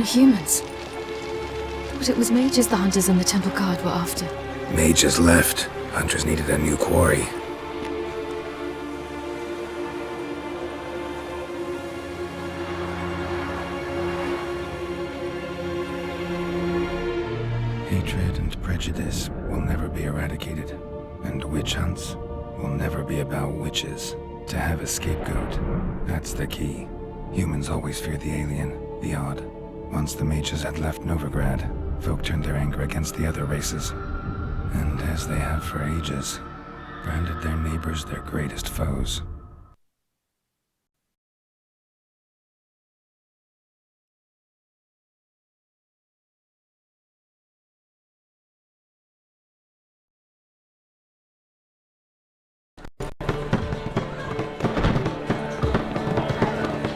humans. But it was mages the hunters and the temple guard were after. Mages left. Hunters needed a new quarry. Hatred and prejudice will never be eradicated, and witch hunts will never be about witches. To have a scapegoat, that's the key. Humans always fear the alien, the odd. Once the mages had left Novigrad, folk turned their anger against the other races. And as they have for ages, branded their neighbors their greatest foes.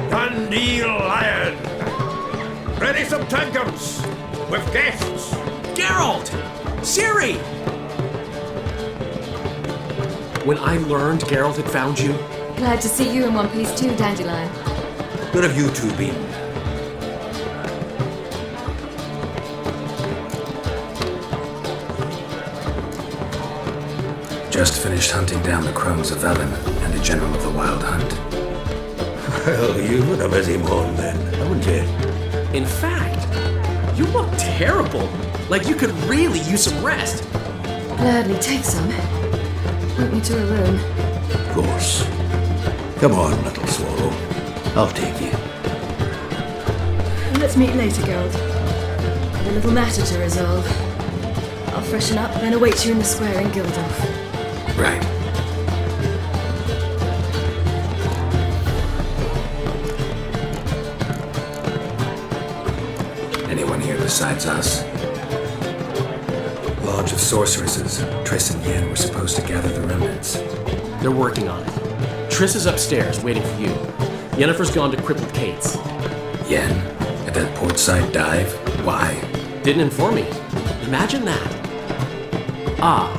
Dandelion! Ready some tankards! With guests! Geralt! Ciri! When I learned Geralt had found you... Glad to see you in one piece too, Dandelion. Where have you two been? Just finished hunting down the crones of Velen and a general of the Wild Hunt. Well, you've had a busy morning then, haven't you? In fact, you look terrible. Like you could really use some rest. Gladly take some. Point me to a room. Of course. Come on, little swallow. I'll take you. Let's meet later, Geralt. I've a little matter to resolve. I'll freshen up, then await you in the square in Gildorf. Right. Anyone here besides us? Lodge of Sorceresses. Triss and Yen were supposed to gather the remnants. They're working on it. Triss is upstairs, waiting for you. Yennefer's gone to Crippled Kate's. Yen? At that portside dive? Why? Didn't inform me. Imagine that. Ah,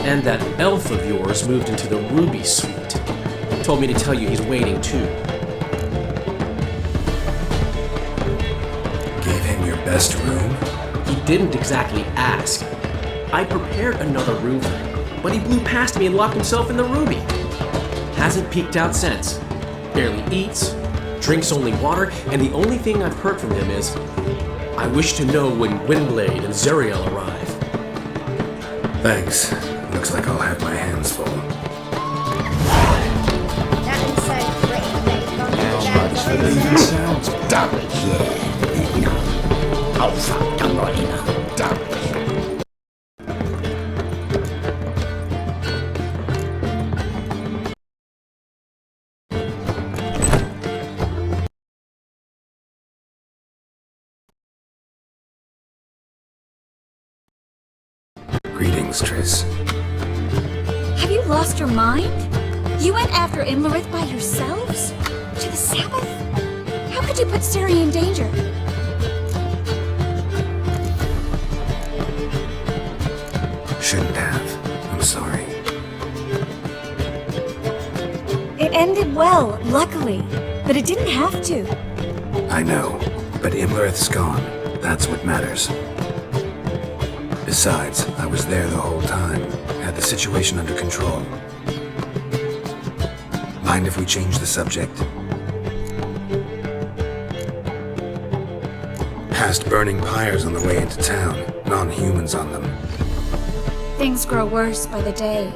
and that elf of yours moved into the Ruby Suite. Told me to tell you he's waiting too. Gave him your best room? He didn't exactly ask. I prepared another room for him, but he blew past me and locked himself in the Ruby. Hasn't peeked out since. Barely eats, drinks only water, and the only thing I've heard from him is, I wish to know when Windblade and Zariel arrive. Thanks. Looks like I'll have my hands full. Sounds damage. Yeah. No. Oh fuck, I'm right now. Damage. Greetings, Triss. Have you lost your mind? You went after Imlerith by yourselves? To the Sabbath? How could you put Ciri in danger? Shouldn't have. I'm sorry. It ended well, luckily, but it didn't have to. I know, but Imlerith's gone. That's what matters. Besides, I was there the whole time. Had the situation under control. Mind if we change the subject? Past burning pyres on the way into town. Non-humans on them. Things grow worse by the day.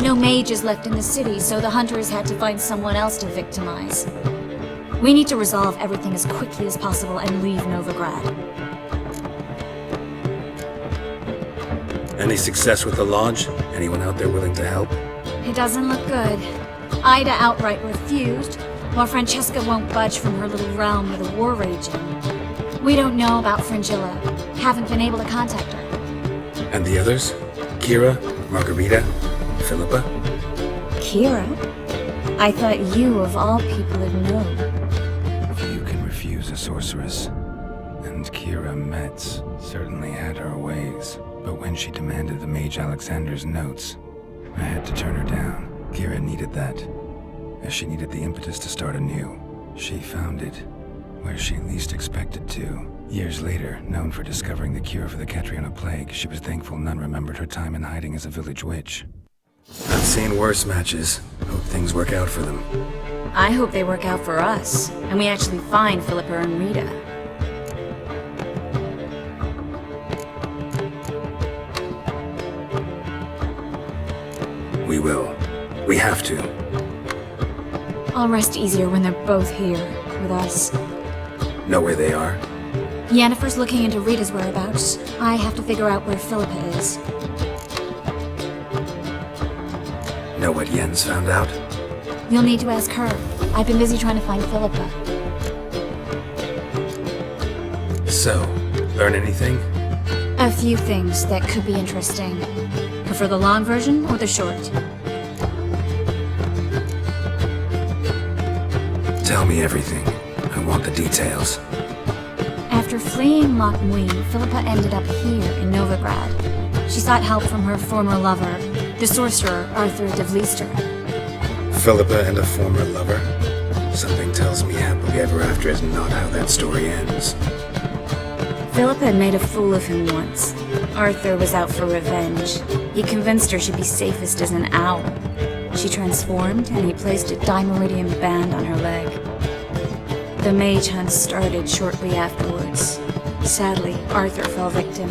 No mages left in the city, so the hunters had to find someone else to victimize. We need to resolve everything as quickly as possible and leave Novigrad. Any success with the lodge? Anyone out there willing to help? It doesn't look good. Ida outright refused, while Francesca won't budge from her little realm with a war raging. We don't know about Fringilla. Haven't been able to contact her. And the others? Kira? Margarita? Philippa? Kira? I thought you, of all people, had known. Few can refuse a sorceress. And Kira Metz certainly had her ways. But when she demanded the Mage Alexander's notes, I had to turn her down. Kira needed that, as she needed the impetus to start anew. She found it where she least expected to. Years later, known for discovering the cure for the Catriona plague, she was thankful none remembered her time in hiding as a village witch. I've seen worse matches. Hope things work out for them. I hope they work out for us, and we actually find Philippa and Rita. We will. We have to. I'll rest easier when they're both here, with us. Know where they are? Yennefer's looking into Rita's whereabouts. I have to figure out where Philippa is. Know what Yen's found out? You'll need to ask her. I've been busy trying to find Philippa. So, learn anything? A few things that could be interesting. Prefer the long version or the short? Tell me everything. I want the details. After fleeing Loch Muin, Philippa ended up here in Novigrad. She sought help from her former lover, the sorcerer Arthur de Vlister. Philippa and a former lover? Something tells me happily ever after is not how that story ends. Philippa had made a fool of him once. Arthur was out for revenge. He convinced her she'd be safest as an owl. She transformed, and he placed a dimeridium band on her leg. The mage hunt started shortly afterwards. Sadly, Arthur fell victim.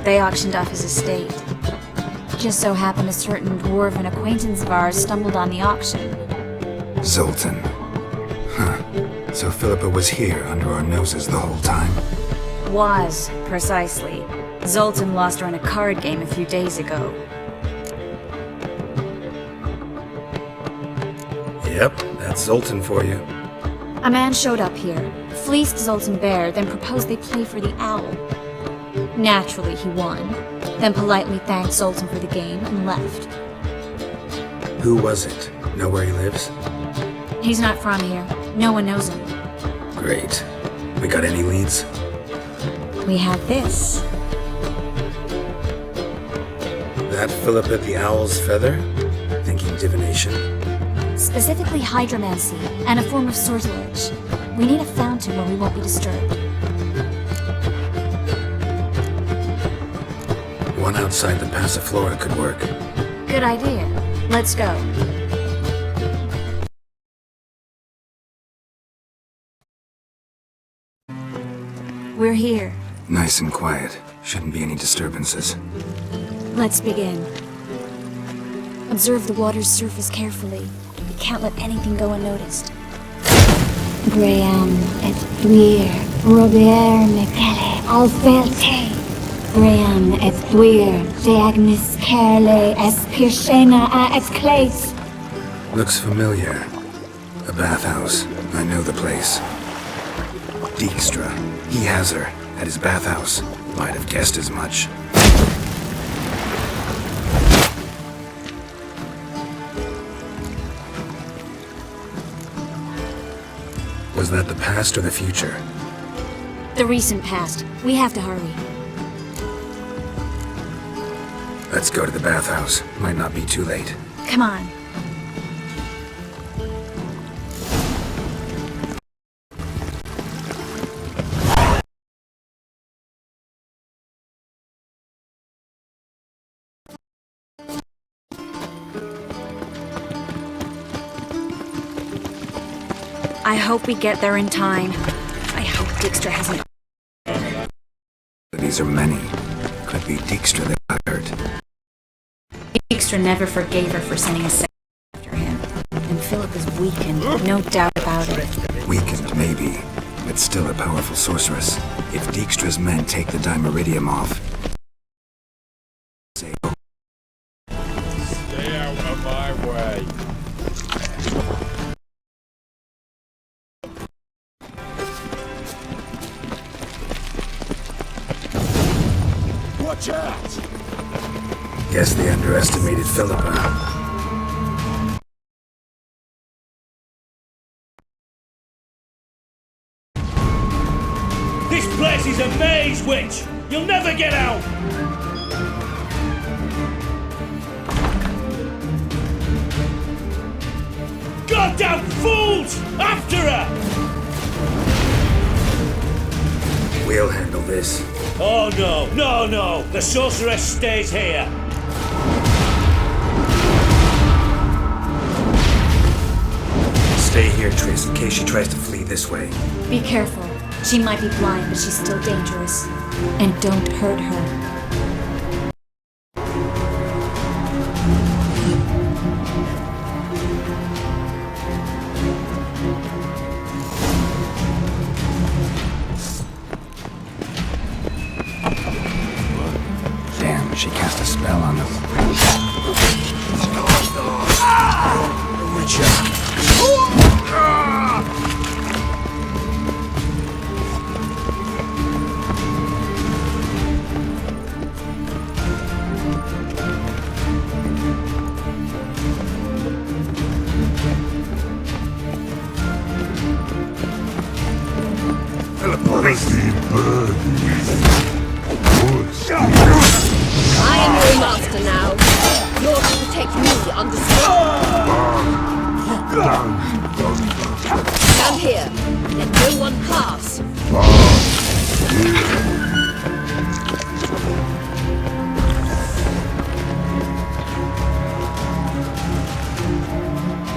They auctioned off his estate. Just so happened a certain dwarven acquaintance of ours stumbled on the auction. Zoltan. Huh. So Philippa was here under our noses the whole time? Was, precisely. Zoltan lost her in a card game a few days ago. Yep, that's Zoltan for you. A man showed up here, fleeced Zoltan bare, then proposed they play for the owl. Naturally, he won, then politely thanked Zoltan for the game and left. Who was it? Know where he lives? He's not from here. No one knows him. Great. We got any leads? We have this. That Philippa the Owl's feather? Thinking divination? Specifically hydromancy, and a form of sortilege. We need a fountain where we won't be disturbed. One outside the Passiflora could work. Good idea. Let's go. We're here. Nice and quiet. Shouldn't be any disturbances. Let's begin. Observe the water's surface carefully. We can't let anything go unnoticed. Graham et thuir, Robert Mekele, Alfelte. Graham et thuir, Deagnis Kerle, Espirshena a et Clace. Looks familiar. A bathhouse. I know the place. Dijkstra. He has her. At his bathhouse. Might have guessed as much. Was that the past or the future? The recent past. We have to hurry. Let's go to the bathhouse. Might not be too late. Come on. I hope we get there in time. I hope Dijkstra hasn't... These are many. Could be Dijkstra that got hurt. Dijkstra never forgave her for sending a second after him. And Philip is weakened, no doubt about it. Weakened, maybe. But still a powerful sorceress. If Dijkstra's men take the dimeridium off... Stay out of my way. Watch out! Guess they underestimated Philippa. This place is a maze, witch! You'll never get out! Goddamn fools! After her! We'll handle this. Oh no, no, no! The sorceress stays here! Stay here, Triss, in case she tries to flee this way. Be careful. She might be blind, but she's still dangerous. And don't hurt her. Damn, she cast a spell on them. I am your master now. You're to protect me, understood? Stand here. Let no one pass.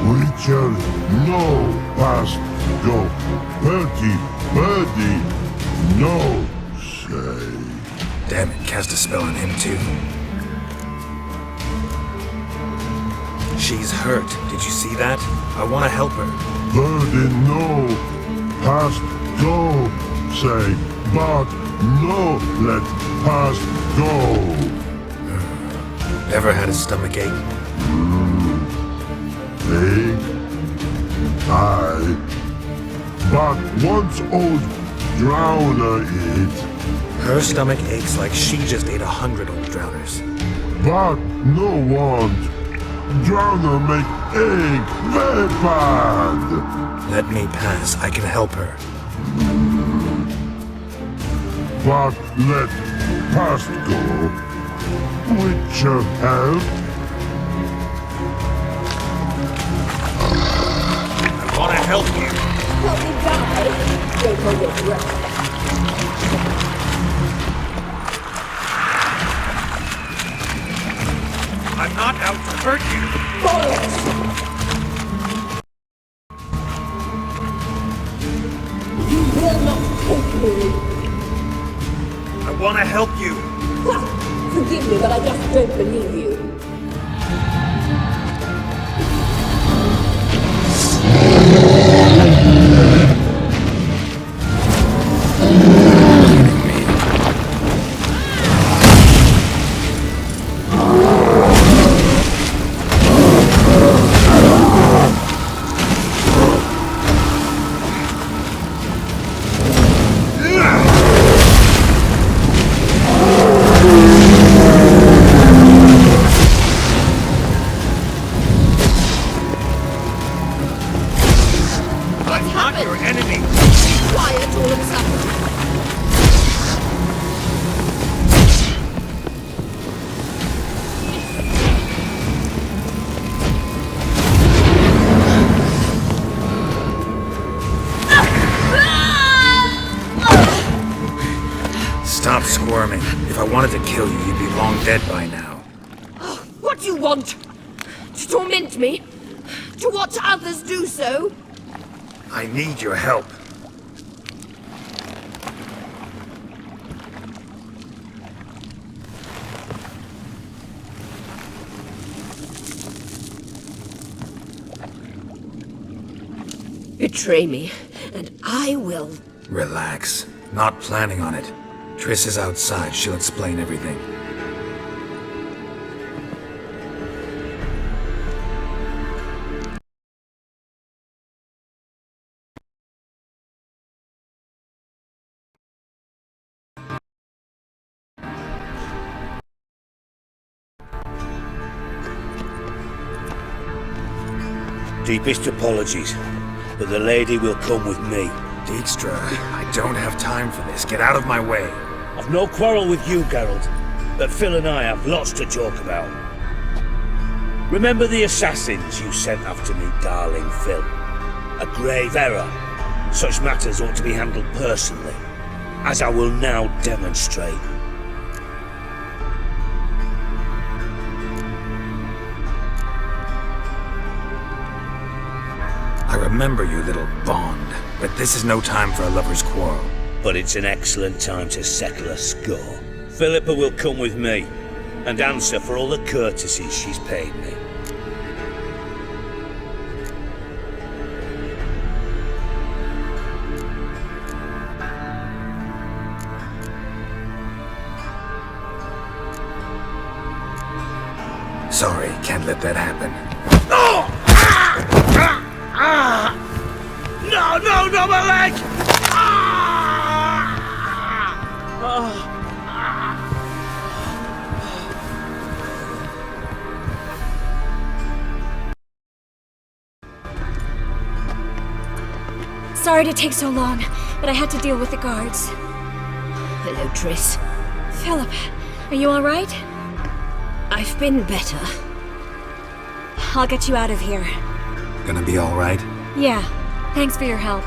Witcher, no past go. Birdie, no say. Damn it, cast a spell on him too. She's hurt. Did you see that? I want to help her. Birdie, no past go say. But no let past go. Ever had a stomach ache? Aye. But once old drowner eat. Her stomach aches like she just ate 100 old drowners. But no want. Drowner make egg very bad. Let me pass. I can help her. But let past go. Witcher help. I want to help you. Help me die. Don't hold your breath. I'm not out to hurt you. You will not take me. I want to help you. Forgive me, but I just don't believe you. Stop squirming. If I wanted to kill you, you'd be long dead by now. What do you want? To torment me? To watch others do so? I need your help. Betray me, and I will. Relax. Not planning on it. Triss is outside. She'll explain everything. Deepest apologies, but the lady will come with me. Dijkstra, I don't have time for this. Get out of my way. I've no quarrel with you, Geralt, but Phil and I have lots to talk about. Remember the assassins you sent after me, darling Phil? A grave error. Such matters ought to be handled personally. as I will now demonstrate. I remember you, little bond, but this is no time for a lover's quarrel. But it's an excellent time to settle a score. Philippa will come with me, and answer for all the courtesies she's paid me. Sorry, can't let that happen. Oh! No, no, no, my leg! Sorry to take so long, but I had to deal with the guards. Hello, Triss. Philip, are you alright? I've been better. I'll get you out of here. Gonna be alright? Yeah, thanks for your help.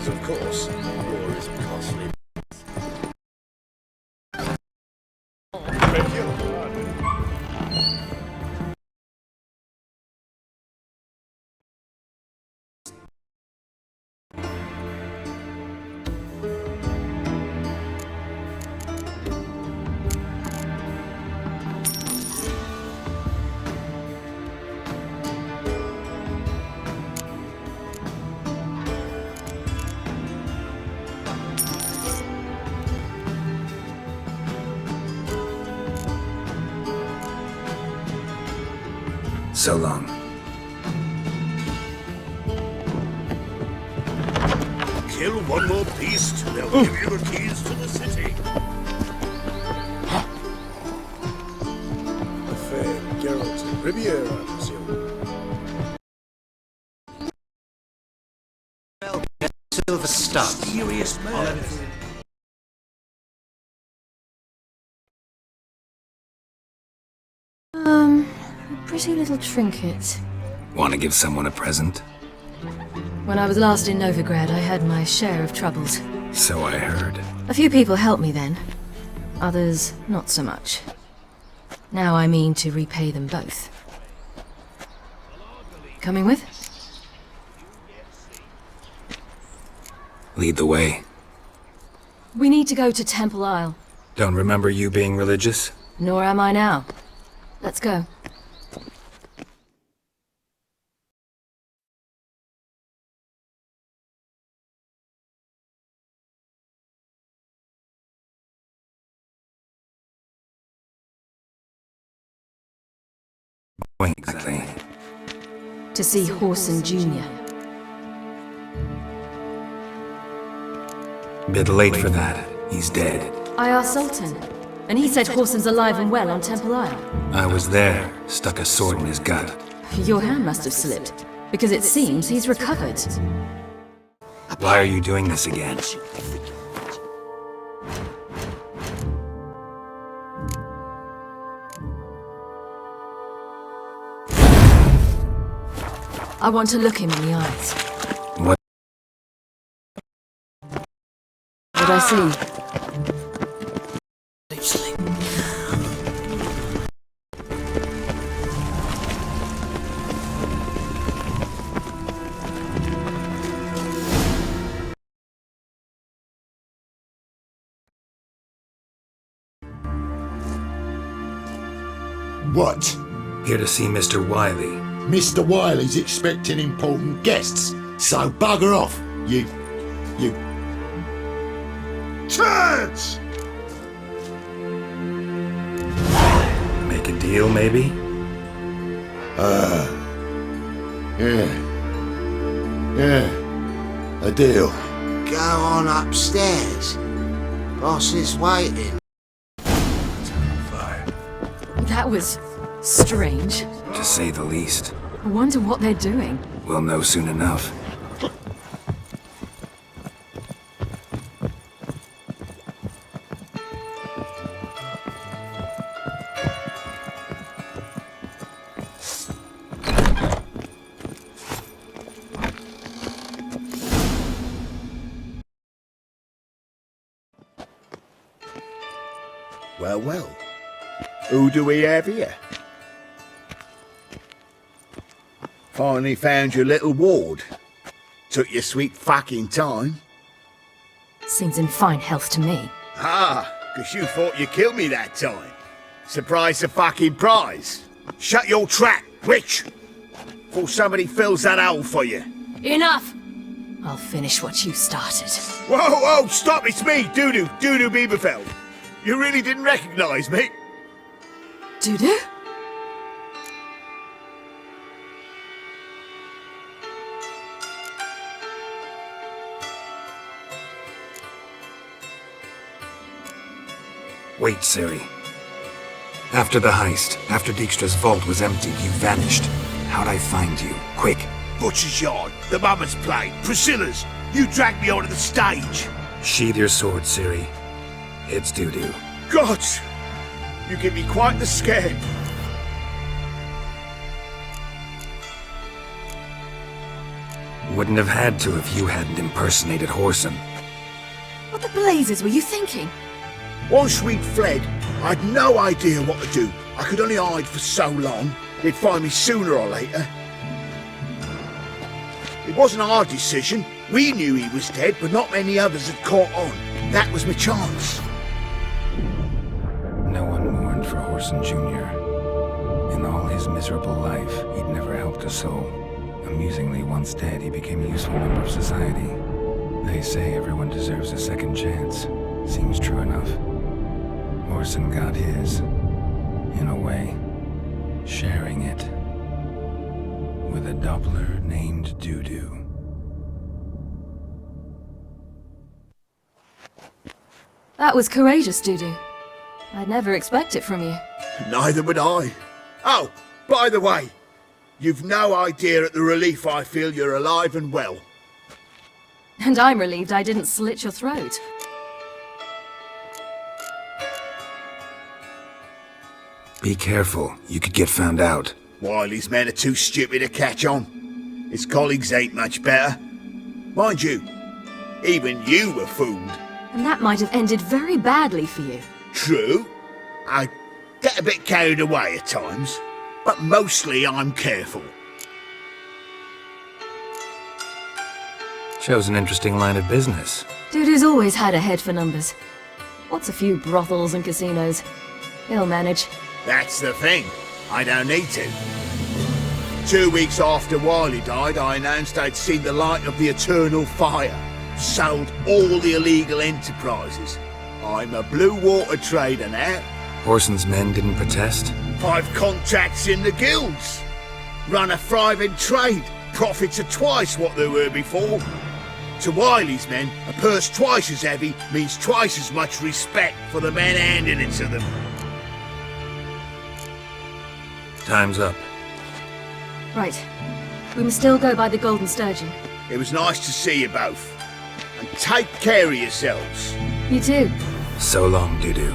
Of course, war is costly. So long. Kill one more beast, they'll give you the keys to the city. The fair Geralt Riviera, I presume. Silver stuff. Serious man. A pretty little trinket. Want to give someone a present? When I was last in Novigrad, I had my share of troubles. So I heard. A few people helped me then. Others, not so much. Now I mean to repay them both. Coming with? Lead the way. We need to go to Temple Isle. Don't remember you being religious? Nor am I now. Let's go. Exactly. To see Horson Jr. Bit late for that. He's dead. I asked Sultan, and he said Horson's alive and well on Temple Isle. I was there, stuck a sword in his gut. Your hand must have slipped, because it seems he's recovered. Why are you doing this again? I want to look him in the eyes. What? What I see? What? Here to see Mr. Wiley. Mr. Wiley's expecting important guests, so bugger off, you... Turds! Make a deal, maybe? Yeah. A deal. Go on upstairs. Boss is waiting. That was strange. To say the least. I wonder what they're doing. We'll know soon enough. Well, well. Who do we have here? Finally found your little ward. Took your sweet fucking time. Seems in fine health to me. Ah, 'cause you thought you killed me that time. Surprise the fucking prize. Shut your trap, witch! Before somebody fills that hole for you. Enough! I'll finish what you started. Whoa, whoa, stop, it's me, Dudu Bieberfeld. You really didn't recognize me? Dudu? Wait, Ciri. After the heist, after Dijkstra's vault was emptied, you vanished. How'd I find you? Quick. Butcher's Yard, the Mama's Plate, Priscilla's. You dragged me onto the stage. Sheathe your sword, Ciri. It's Dudu. God, you give me quite the scare. Wouldn't have had to if you hadn't impersonated Whoreson. What the blazes were you thinking? Once we'd fled, I'd no idea what to do. I could only hide for so long. They'd find me sooner or later. It wasn't our decision. We knew he was dead, but not many others had caught on. That was my chance. No one mourned for Whoreson Jr. In all his miserable life, he'd never helped a soul. Amusingly, once dead, he became a useful member of society. They say everyone deserves a second chance. Seems true enough. Whoreson got his, in a way, sharing it with a Doppler named Dudu. That was courageous, Dudu. I'd never expect it from you. Neither would I. Oh, by the way, you've no idea at the relief I feel you're alive and well. And I'm relieved I didn't slit your throat. Be careful, you could get found out. Wiley's men are too stupid to catch on. His colleagues ain't much better. Mind you, even you were fooled. And that might have ended very badly for you. True. I get a bit carried away at times, but mostly I'm careful. Shows an interesting line of business. Dudu's always had a head for numbers. What's a few brothels and casinos? He'll manage. That's the thing. I don't need to. 2 weeks after Wiley died, I announced I'd seen the light of the eternal fire. Sold all the illegal enterprises. I'm a blue water trader now. Whoreson's men didn't protest? I've contacts in the guilds. Run a thriving trade. Profits are twice what they were before. To Wiley's men, a purse twice as heavy means twice as much respect for the men handing it to them. Time's up. Right. We must still go by the Golden Sturgeon. It was nice to see you both. And take care of yourselves. You too. So long, Dudu.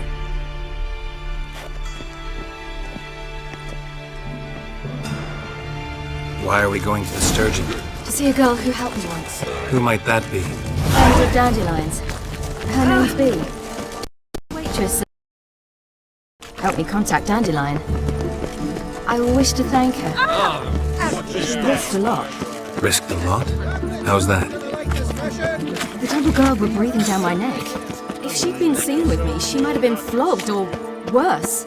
Why are we going to the Sturgeon? To see a girl who helped me once. Who might that be? Lady of Dandelions. Her name's Bee. Waitress. Helped me contact Dandelion. I wish to thank her. She risked a lot. Risked a lot? How's that? The Temple Guard were breathing down my neck. If she'd been seen with me, she might have been flogged or worse.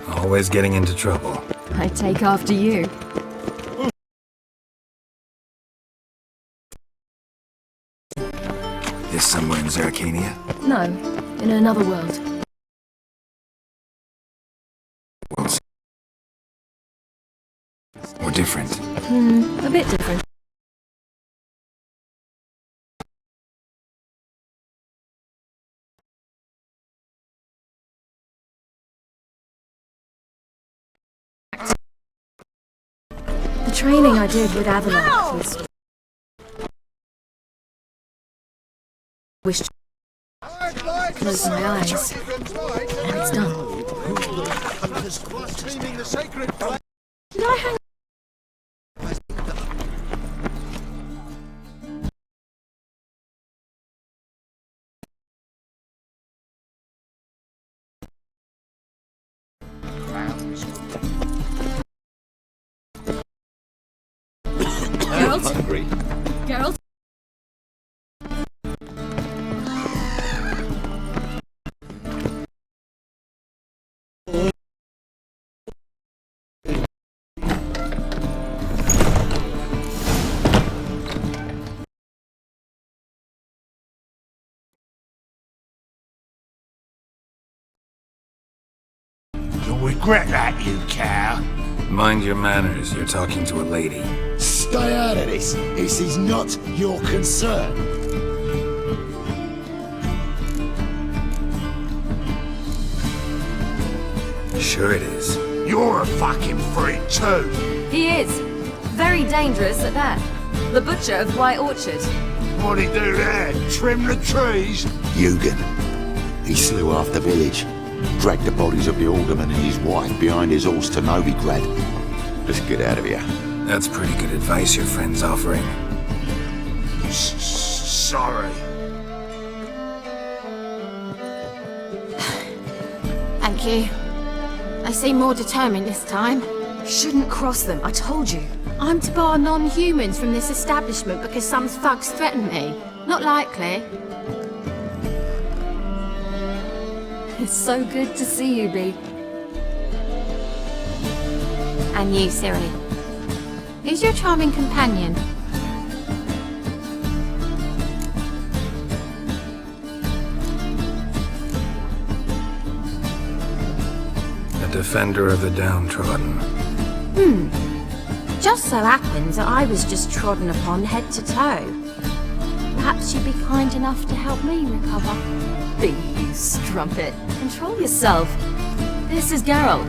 Always getting into trouble. I take after you. Is somewhere in Zeracania? No, in another world. Well, different. A bit different. The training I did with Avalon was... Wish to close my eyes, and it's done. Did I hang... Hungry. Geralt? You'll regret that, you cow. Mind your manners, you're talking to a lady. Stay out of this. This is not your concern. Sure it is. You're a fucking freak too. He is. Very dangerous at that. The butcher of White Orchard. What'd he do there? Trim the trees? Eugen. He slew half the village. Dragged the bodies of the alderman and his wife behind his horse to Novigrad. Let's get out of here. That's pretty good advice your friend's offering. Sorry. Thank you. They seem more determined this time. Shouldn't cross them, I told you. I'm to bar non-humans from this establishment because some thugs threaten me. Not likely. It's so good to see you, Bee. And you, Ciri. Who's your charming companion? A defender of the downtrodden. Just so happens that I was just trodden upon head to toe. Perhaps you'd be kind enough to help me recover. Bee, you strumpet. Control yourself. This is Geralt.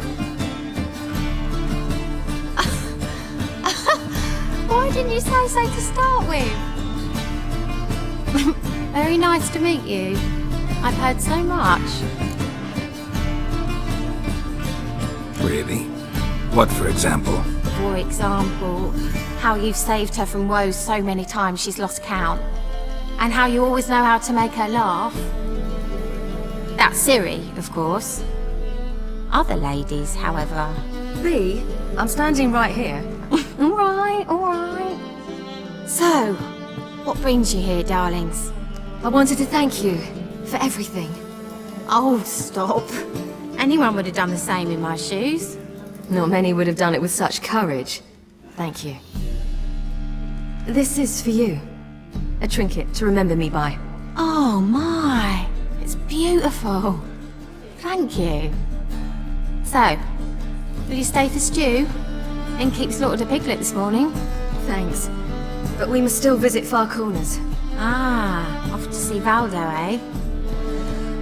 Why didn't you say so to start with? Very nice to meet you. I've heard so much. Really? What, for example? For example, how you've saved her from woes so many times she's lost count. And how you always know how to make her laugh. That's Ciri, of course. Other ladies, however. Bee, I'm standing right here. All right. So, what brings you here, darlings? I wanted to thank you for everything. Oh, stop. Anyone would have done the same in my shoes. Not many would have done it with such courage. Thank you. This is for you. A trinket to remember me by. Oh my, it's beautiful. Thank you. So, will you stay for stew? And keep slaughtered a piglet this morning? Thanks. But we must still visit Far Corners. Ah, off to see Valdo, eh?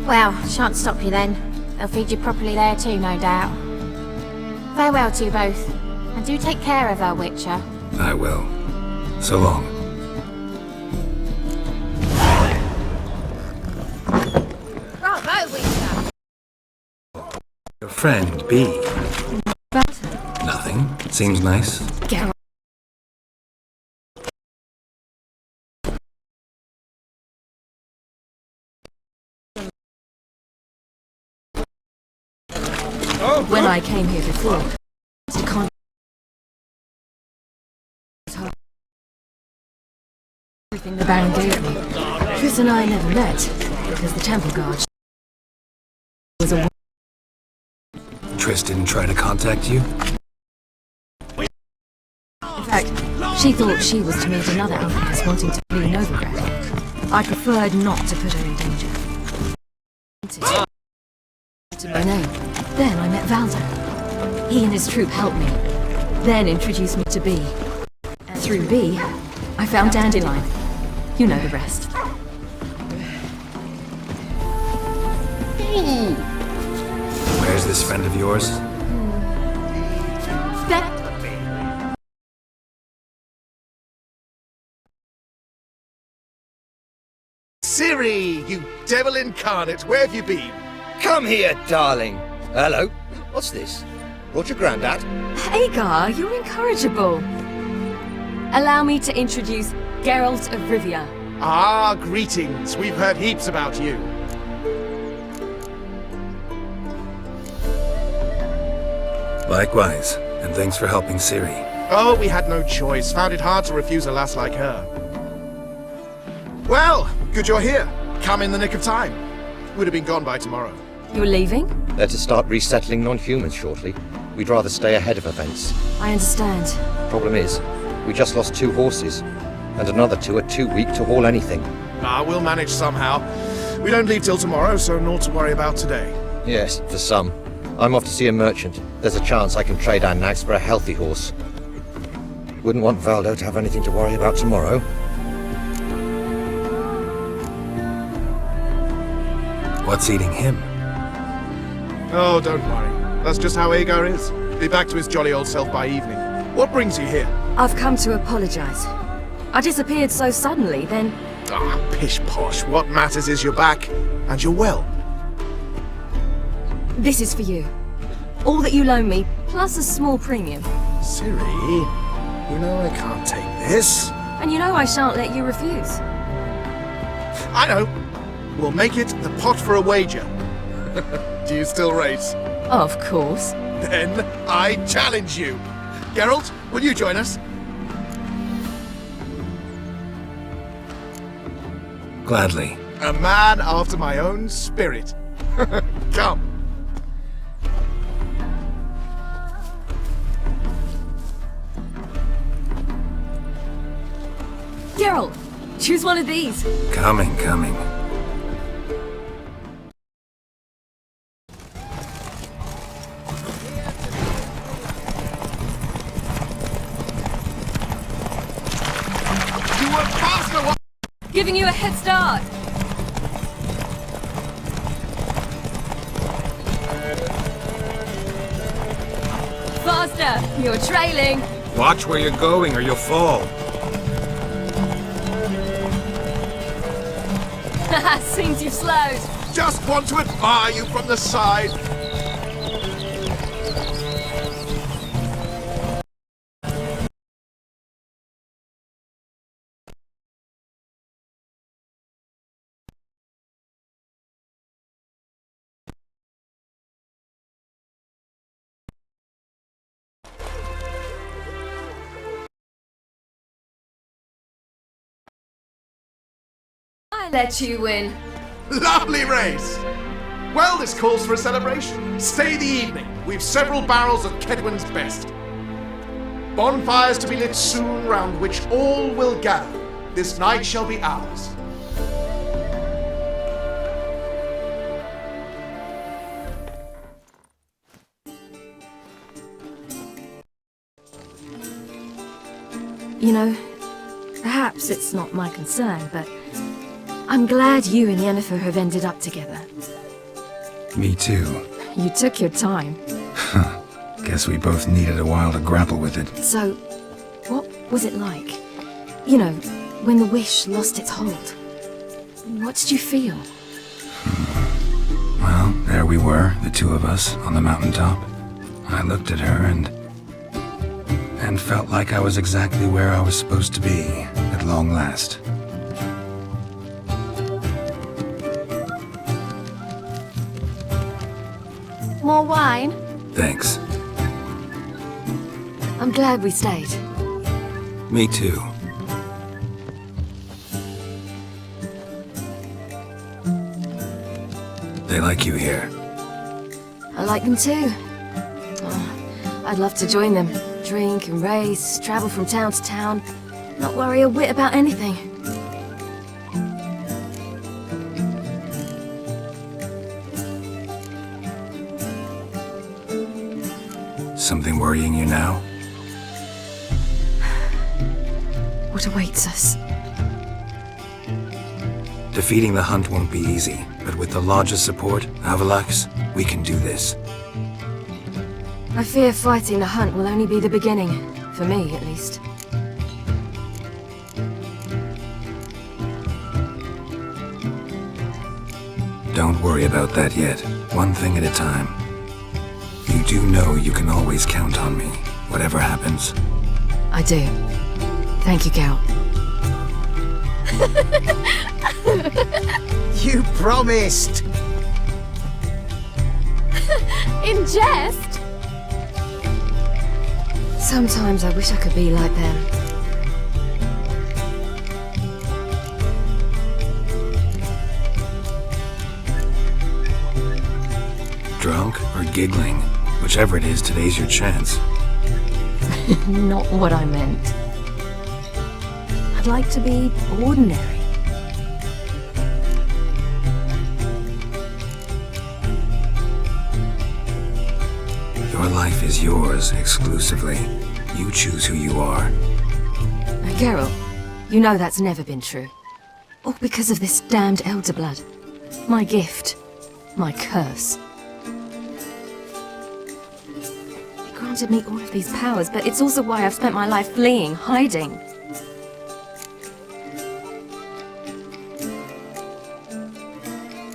Well, shan't stop you then. They'll feed you properly there too, no doubt. Farewell to you both. And do take care of her, Witcher. I will. So long. Bravo, Witcher! Your friend, Bee. Valdo. Nothing. Seems nice. Geralt. When I came here before, to con everything the Baron gave me. Chris and I never met, because the temple guard was a... Triss didn't try to contact you? In fact, she thought she was to meet another alchemist wanting to flee Novigrad. I preferred not to put her in danger. To my name. Then I met Valdo. He and his troop helped me. then introduced me to B. And through B, I found Dandelion. You know the rest. Where's this friend of yours? Ciri, you devil incarnate, where have you been? Come here, darling. Hello. What's this? Brought your granddad? Hagar, you're incorrigible. Allow me to introduce Geralt of Rivia. Ah, greetings. We've heard heaps about you. Likewise, and thanks for helping Ciri. Oh, we had no choice. Found it hard to refuse a lass like her. Well, good you're here. Come in the nick of time. Would have been gone by tomorrow. You're leaving? They're to start resettling non-humans shortly. We'd rather stay ahead of events. I understand. Problem is, we just lost 2 horses, and another 2 are too weak to haul anything. Ah, we'll manage somehow. We don't leave till tomorrow, so naught to worry about today. Yes, for some. I'm off to see a merchant. There's a chance I can trade our nags for a healthy horse. Wouldn't want Valdo to have anything to worry about tomorrow. What's eating him? Oh, don't worry. That's just how Agar is. Be back to his jolly old self by evening. What brings you here? I've come to apologize. I disappeared so suddenly, then... Ah, pish-posh. What matters is you're back, and you're well. This is for you. All that you loan me, plus a small premium. Ciri, you know I can't take this. And you know I shan't let you refuse. I know. We'll make it the pot for a wager. Do you still race? Of course. Then I challenge you. Geralt, will you join us? Gladly. A man after my own spirit. Come. Geralt, choose one of these. Coming. You were faster. Giving you a head start. Faster, you're trailing. Watch where you're going or you'll fall. Seems you've slowed. Just want to admire you from the side. I let you win. Lovely race! Well, this calls for a celebration. Stay the evening. We've several barrels of Kedwin's best. Bonfires to be lit soon, round which all will gather. This night shall be ours. You know, perhaps it's not my concern, but I'm glad you and Yennefer have ended up together. Me too. You took your time. Guess we both needed a while to grapple with it. So, what was it like? You know, when the wish lost its hold. What did you feel? Well, there we were, the 2 of us, on the mountaintop. I looked at her and felt like I was exactly where I was supposed to be, at long last. More wine? Thanks. I'm glad we stayed. Me too. They like you here. I like them too. Oh, I'd love to join them. Drink and race, travel from town to town. Not worry a whit about anything. Something worrying you now? what awaits us. Defeating the Hunt won't be easy, but with the Lodge's support, Avalax, we can do this. I fear fighting the Hunt will only be the beginning, for me at least. Don't worry about that yet. One thing at a time. You do know you can always count on me, whatever happens. I do. Thank you, Geralt. You promised! In jest? Sometimes I wish I could be like them. Drunk or giggling, whichever it is, today's your chance. Not what I meant. I'd like to be ordinary. Your life is yours, exclusively. You choose who you are. Now, Geralt, you know that's never been true. All because of this damned Elder Blood. My gift. My curse. It granted me all of these powers, but it's also why I've spent my life fleeing, hiding.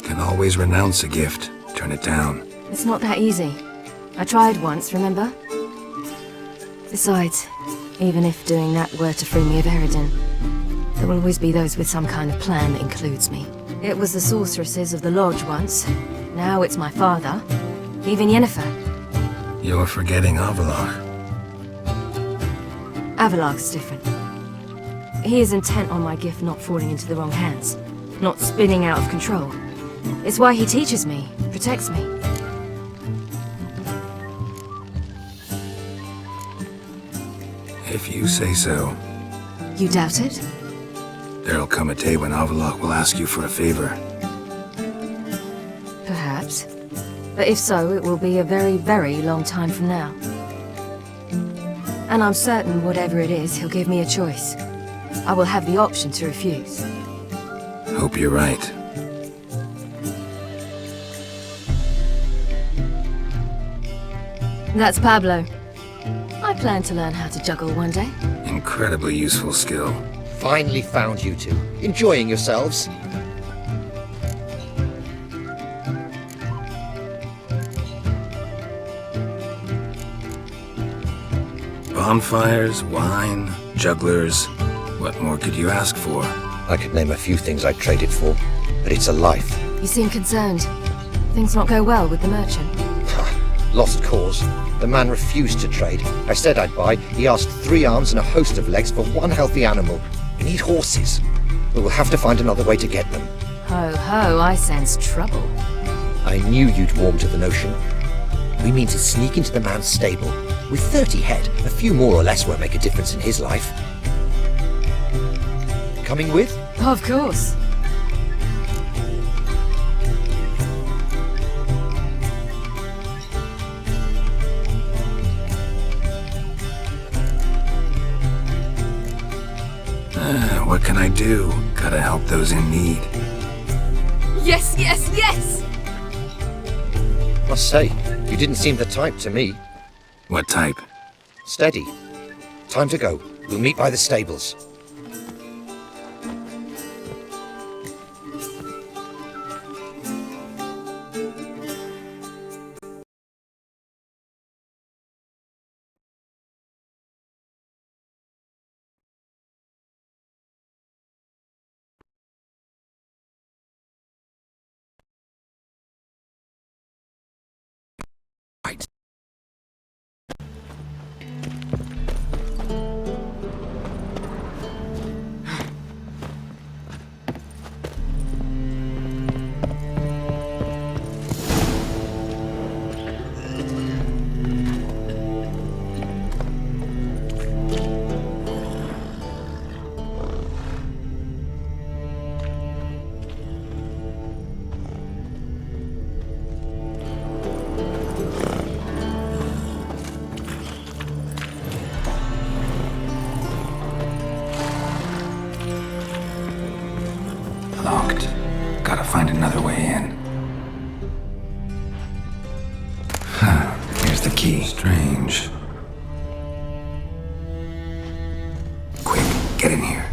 Can always renounce a gift, turn it down. It's not that easy. I tried once, remember? Besides, even if doing that were to free me of Eridan, there will always be those with some kind of plan that includes me. It was the sorceresses of the Lodge once. Now it's my father. Even Yennefer. You're forgetting Avallac'h. Avallac'h's different. He is intent on my gift not falling into the wrong hands. Not spinning out of control. It's why he teaches me, protects me. If you say so. You doubt it? There'll come a day when Avallac'h will ask you for a favor. Perhaps. But if so, it will be a very, very long time from now. And I'm certain whatever it is, he'll give me a choice. I will have the option to refuse. Hope you're right. That's Pablo. I plan to learn how to juggle one day. Incredibly useful skill. Finally found you two. Enjoying yourselves? Bonfires, wine, jugglers. What more could you ask for? I could name a few things I'd trade it for, but it's a life. You seem concerned. Things not go well with the merchant. Lost cause. The man refused to trade. I said I'd buy. He asked 3 arms and a host of legs for 1 healthy animal. We need horses. We will have to find another way to get them. Ho ho, I sense trouble. I knew you'd warm to the notion. We mean to sneak into the man's stable. With 30 head, a few more or less won't make a difference in his life. Coming with? Of course. What can I do? Gotta help those in need. Yes, yes, yes! Must say, you didn't seem the type to me. What type? Steady. Time to go. We'll meet by the stables. Locked. Gotta find another way in. Huh. Here's the key. Strange. Quick, get in here.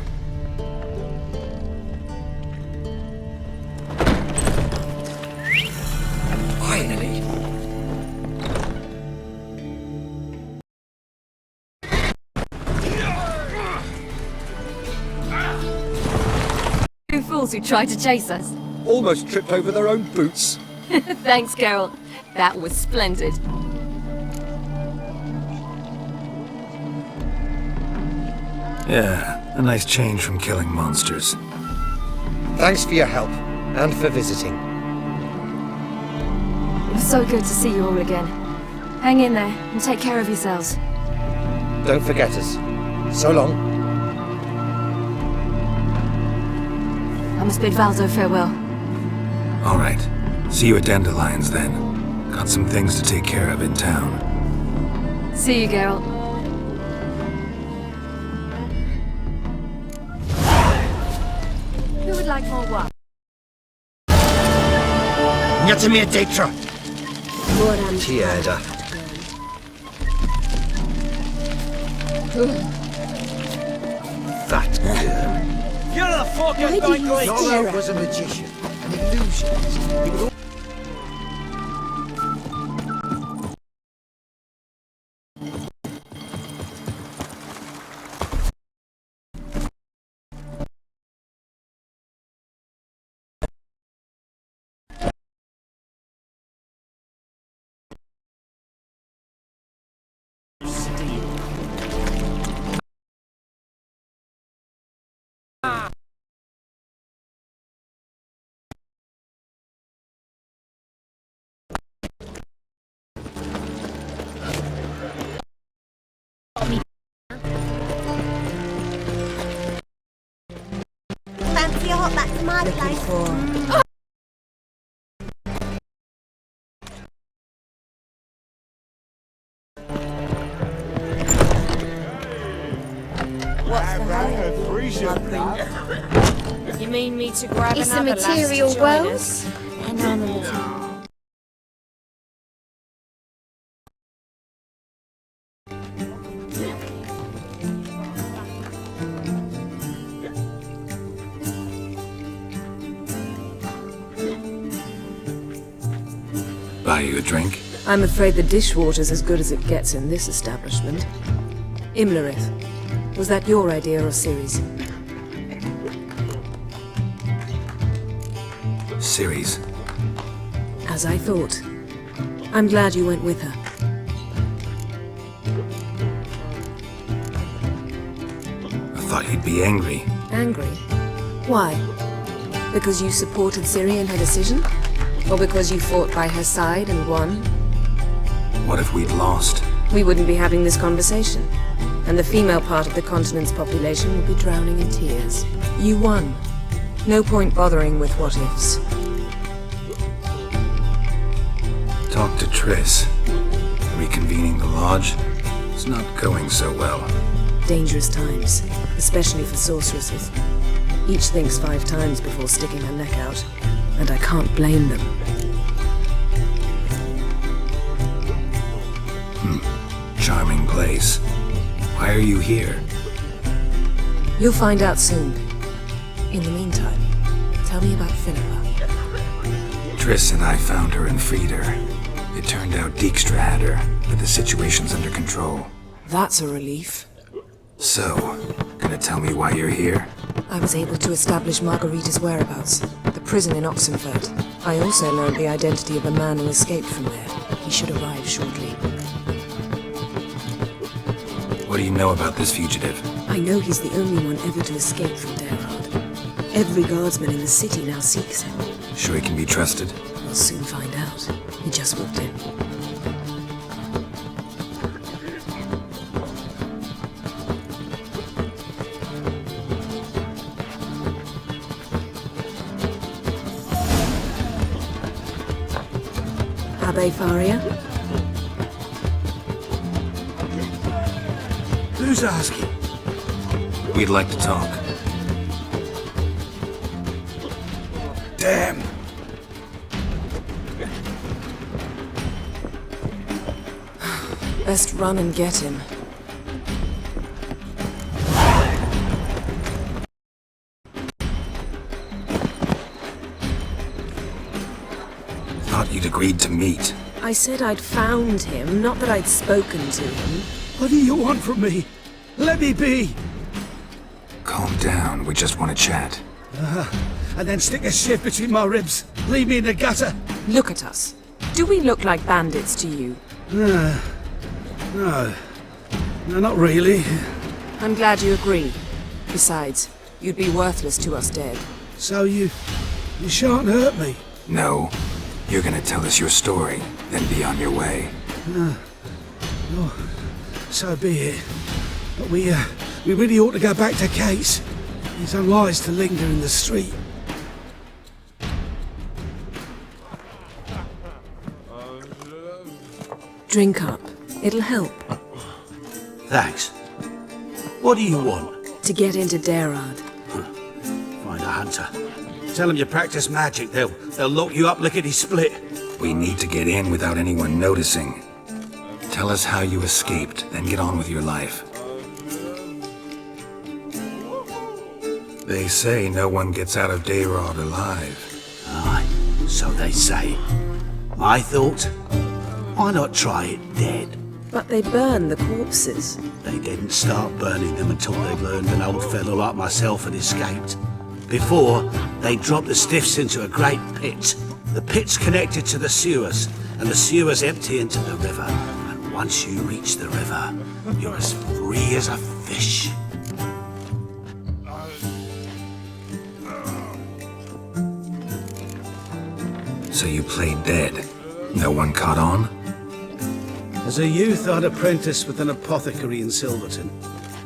Finally. Two fools who tried to chase us. Almost tripped over their own boots. Thanks, Carol. That was splendid. Yeah, a nice change from killing monsters. Thanks for your help, and for visiting. It was so good to see you all again. Hang in there, and take care of yourselves. Don't forget us. So long. I must bid Valdo farewell. All right. See you at Dandelions, then. Got some things to take care of in town. See you, Geralt. Who would like more what? Nie to mnie, Dejtra. Tieda. That girl. You're the fucking Dunkley! Zorro was a magician, an illusionist. He would Fancy a hot back to my place. What's the hurry? You mean me to grab It's a another lass to material join world, us? and I'm a material. Buy you a drink? I'm afraid the dishwater's as good as it gets in this establishment. Imlerith, was that your idea or Ciri's? Ciri's. As I thought. I'm glad you went with her. I thought you'd be angry. Angry? Why? Because you supported Ciri in her decision? Or because you fought by her side and won? What if we'd lost? We wouldn't be having this conversation. And the female part of the continent's population would be drowning in tears. You won. No point bothering with what-ifs. Talk to Triss. Reconvening the lodge. It's not going so well. Dangerous times, especially for sorceresses. Each thinks 5 times before sticking her neck out. And I can't blame them. Charming place. Why are you here? You'll find out soon. In the meantime, tell me about Philippa. Triss and I found her and freed her. It turned out Dijkstra had her, but the situation's under control. That's a relief. So, gonna tell me why you're here? I was able to establish Margarita's whereabouts, the prison in Oxenfurt. I also learned the identity of a man who escaped from there. He should arrive shortly. What do you know about this fugitive? I know he's the only one ever to escape from Derard. Every guardsman in the city now seeks him. Sure he can be trusted? We'll soon find out. He just walked in. Abbe Faria? Who's asking? We'd like to talk. Damn. Best run and get him. Thought you'd agreed to meet. I said I'd found him, not that I'd spoken to him. What do you want from me? Let me be! Calm down, we just want to chat. And then stick a shiv between my ribs. Leave me in the gutter. Look at us. Do we look like bandits to you? No. No, not really. I'm glad you agree. Besides, you'd be worthless to us dead. So you shan't hurt me? No. You're gonna tell us your story, then be on your way. Oh, so be it. But we really ought to go back to Kate's. It's unwise to linger in the street. Drink up. It'll help. Thanks. What do you want? To get into Darad. Find a hunter. Tell them you practice magic. They'll lock you up lickety-split. We need to get in without anyone noticing. Tell us how you escaped, then get on with your life. They say no one gets out of Darad alive. Aye, so they say. I thought, why not try it dead? But they burn the corpses. They didn't start burning them until they learned an old fellow like myself had escaped. Before, they dropped the stiffs into a great pit. The pit's connected to the sewers, and the sewers empty into the river. And once you reach the river, you're as free as a fish. So you played dead. No one caught on? As a youth, I'd apprenticed with an apothecary in Silverton.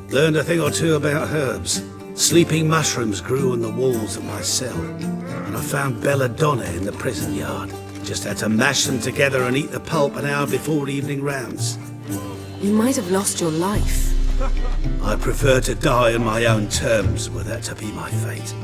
Learned a thing or two about herbs. Sleeping mushrooms grew on the walls of my cell. And I found belladonna in the prison yard. Just had to mash them together and eat the pulp an hour before evening rounds. You might have lost your life. I prefer to die on my own terms, were that to be my fate.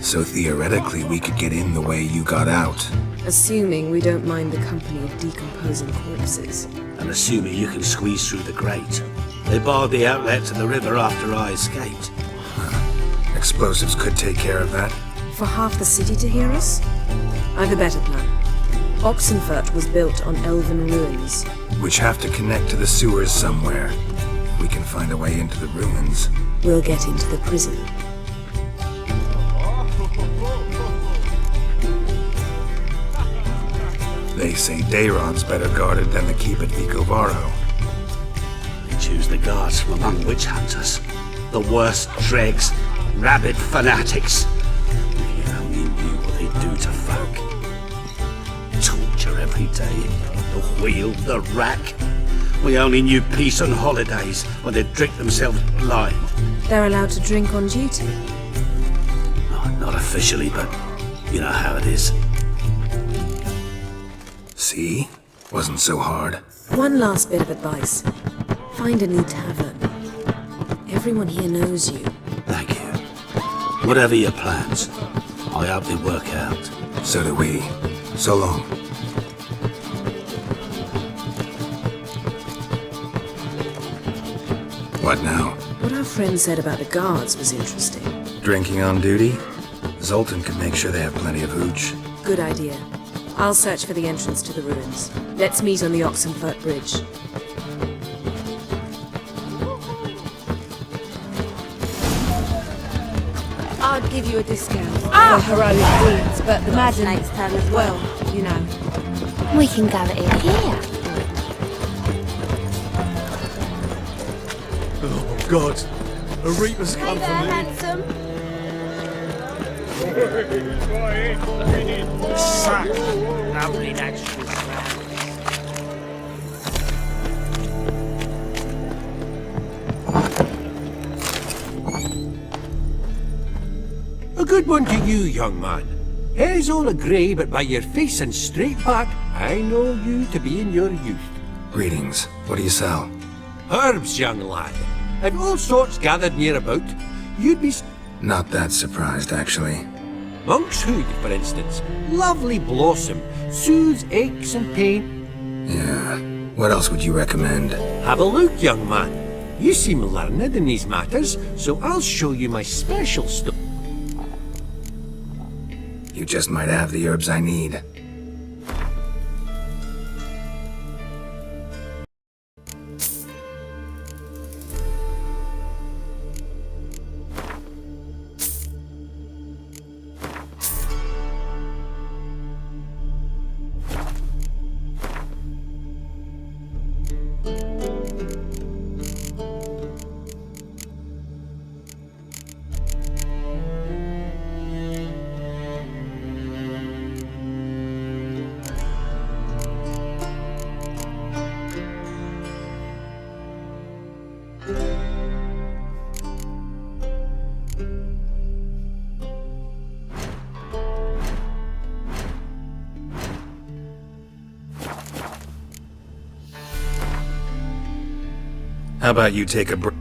So theoretically, we could get in the way you got out. Assuming we don't mind the company of decomposing corpses. And assuming you can squeeze through the grate. They barred the outlet to the river after I escaped. Explosives could take care of that. For half the city to hear us? I've a better plan. Oxenfurt was built on elven ruins. Which have to connect to the sewers somewhere. If we can find a way into the ruins. We'll get into the prison. They say Dayrod's better guarded than the keep at Vicovaro. They choose the guards from among witch hunters. The worst dregs, rabid fanatics. If you only knew what they do to folk. Torture every day. The wheel, the rack. We only knew peace on holidays when they'd drink themselves blind. They're allowed to drink on duty? Oh, not officially, but you know how it is. See? Wasn't so hard. One last bit of advice. Find a new tavern. Everyone here knows you. Thank you. Whatever your plans, I hope they work out. So do we. So long. What now? What our friend said about the guards was interesting. Drinking on duty? Zoltan could make sure they have plenty of hooch. Good idea. I'll search for the entrance to the ruins. Let's meet on the Oxenfurt Bridge. I'd give you a discount for heroic deeds, but the Mad Snake's turn as well, you know. We can go at it here. Oh, God. A Reaper's come for me. Handsome. Sack. Lovely, that's A good one to you, young man. Hair's all a-grey, but by your face and straight back, I know you to be in your youth. Greetings. What do you sell? Herbs, young lad. I've all sorts gathered near about. You'd be... Not that surprised, actually. Monk's hood, for instance. Lovely blossom. Soothes aches and pain. Yeah. What else would you recommend? Have a look, young man. You seem learned in these matters, so I'll show you my special stuff. You just might have the herbs I need. How about you take a break?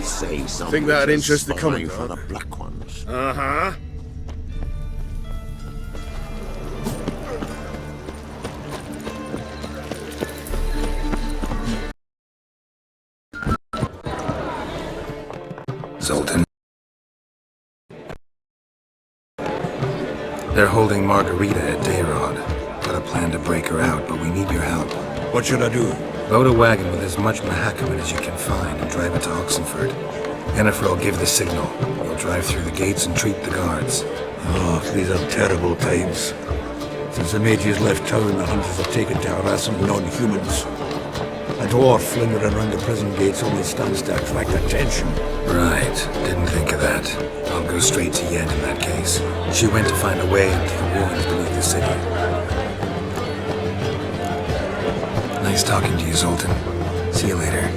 Say something. Think that'd interest the comic for the black ones. Uh-huh. Zoltan. They're holding Margarita at Dayrod. Got a plan to break her out, but we need your help. What should I do? Load a wagon with as much Mahakaman as you can find and drive it to Oxenford. Yennefer will give the signal. You'll drive through the gates and treat the guards. Oh, these are terrible times. Since the mages left town, the hunters have taken to harassing non-humans. A dwarf lingering around the prison gates only stands to attract attention. Right, didn't think of that. I'll go straight to Yen in that case. She went to find a way into the ruins beneath the city. Nice talking to you, Zoltan. See you later.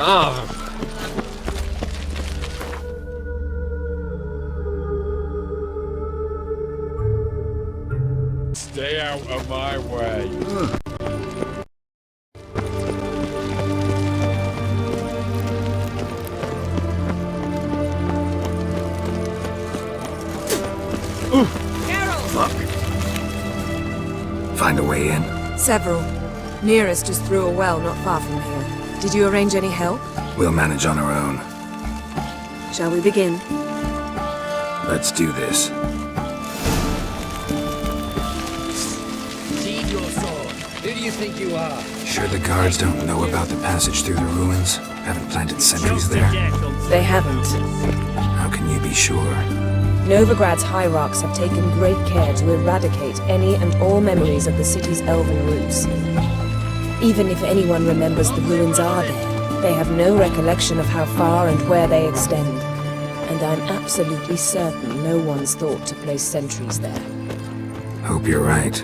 Ah. Stay out of my way. Fuck. Find a way in? Several. Nearest just through a well not far from here. Did you arrange any help? We'll manage on our own. Shall we begin? Let's do this. Sheathe your sword. Who do you think you are? Sure the guards don't know about the passage through the ruins? Haven't planted sentries there? They haven't. How can you be sure? Novigrad's hierarchs have taken great care to eradicate any and all memories of the city's elven roots. Even if anyone remembers the ruins are there, they have no recollection of how far and where they extend. And I'm absolutely certain no one's thought to place sentries there. Hope you're right.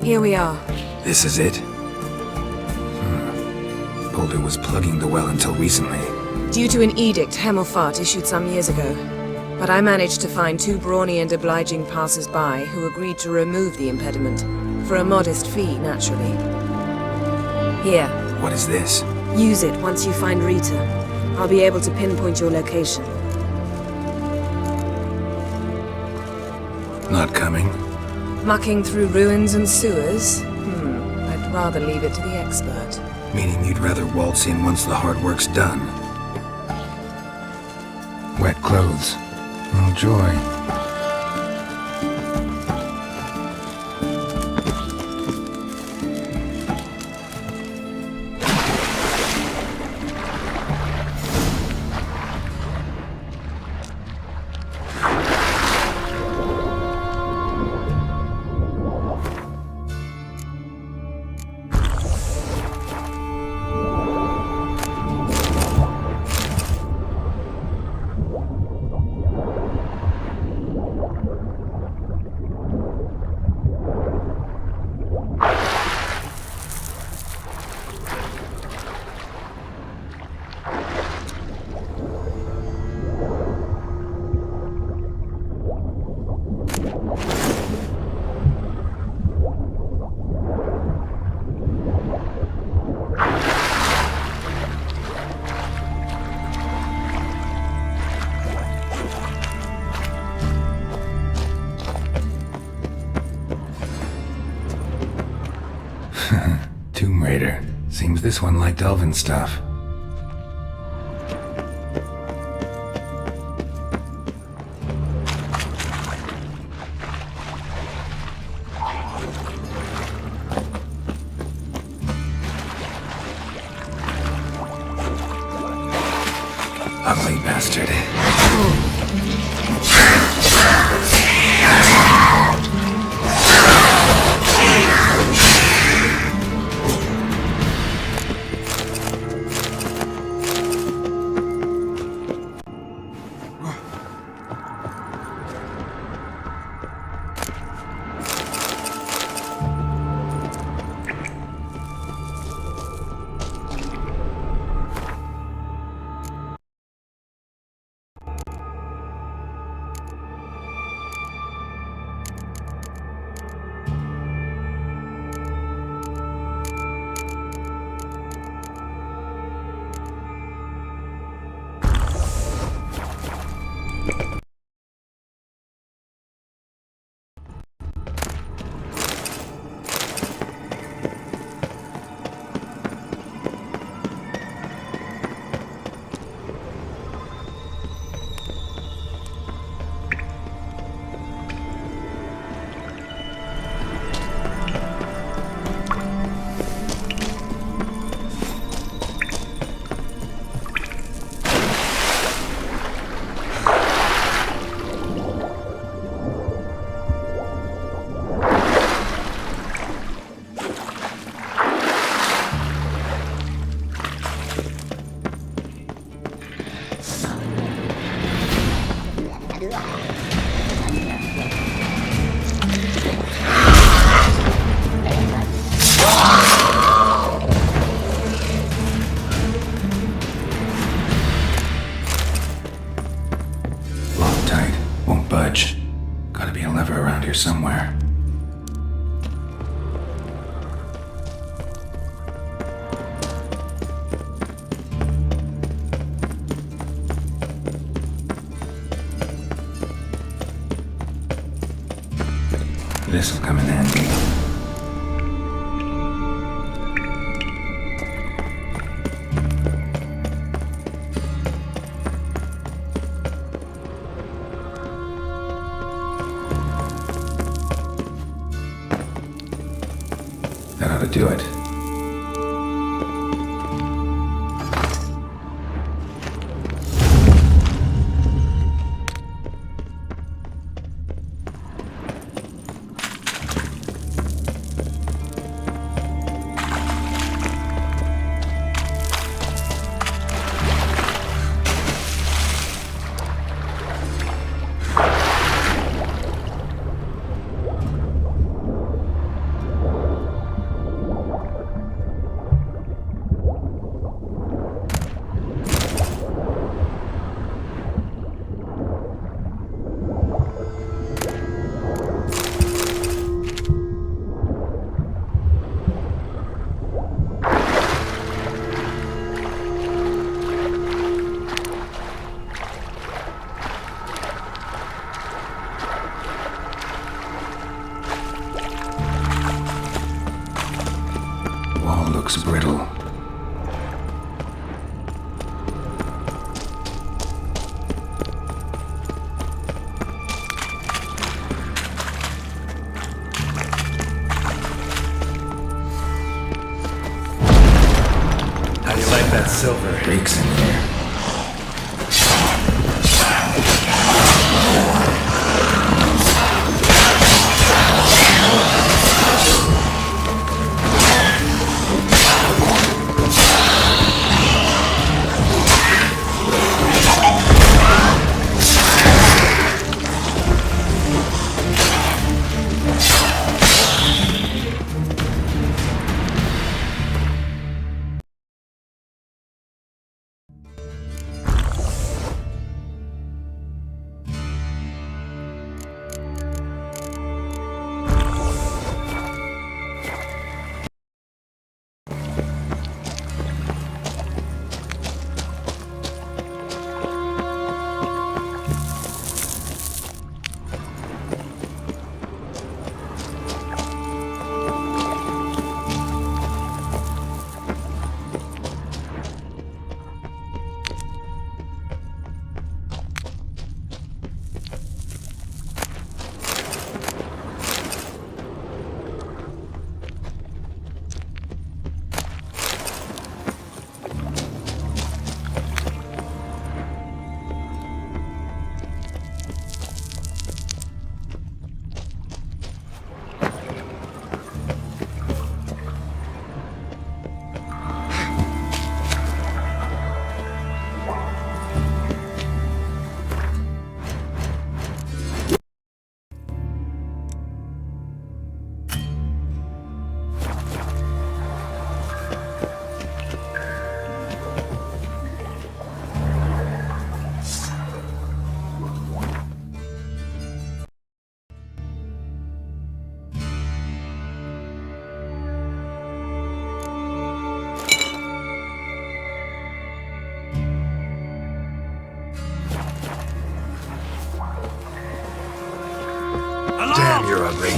Here we are. This is it? Boulder was plugging the well until recently. Due to an edict Hemelfart issued some years ago. But I managed to find two brawny and obliging passers-by who agreed to remove the impediment. For a modest fee, naturally. Here. What is this? Use it once you find Rita. I'll be able to pinpoint your location. Not coming? Mucking through ruins and sewers? I'd rather leave it to the expert. Meaning you'd rather waltz in once the hard work's done. Wet clothes. Oh, joy. Tomb Raider. Seems this one liked elven stuff. Ugly bastard. This'll come in handy. That ought to do it. Looks brittle. How do you like that silver? Reeks in here. Damn, you're ugly.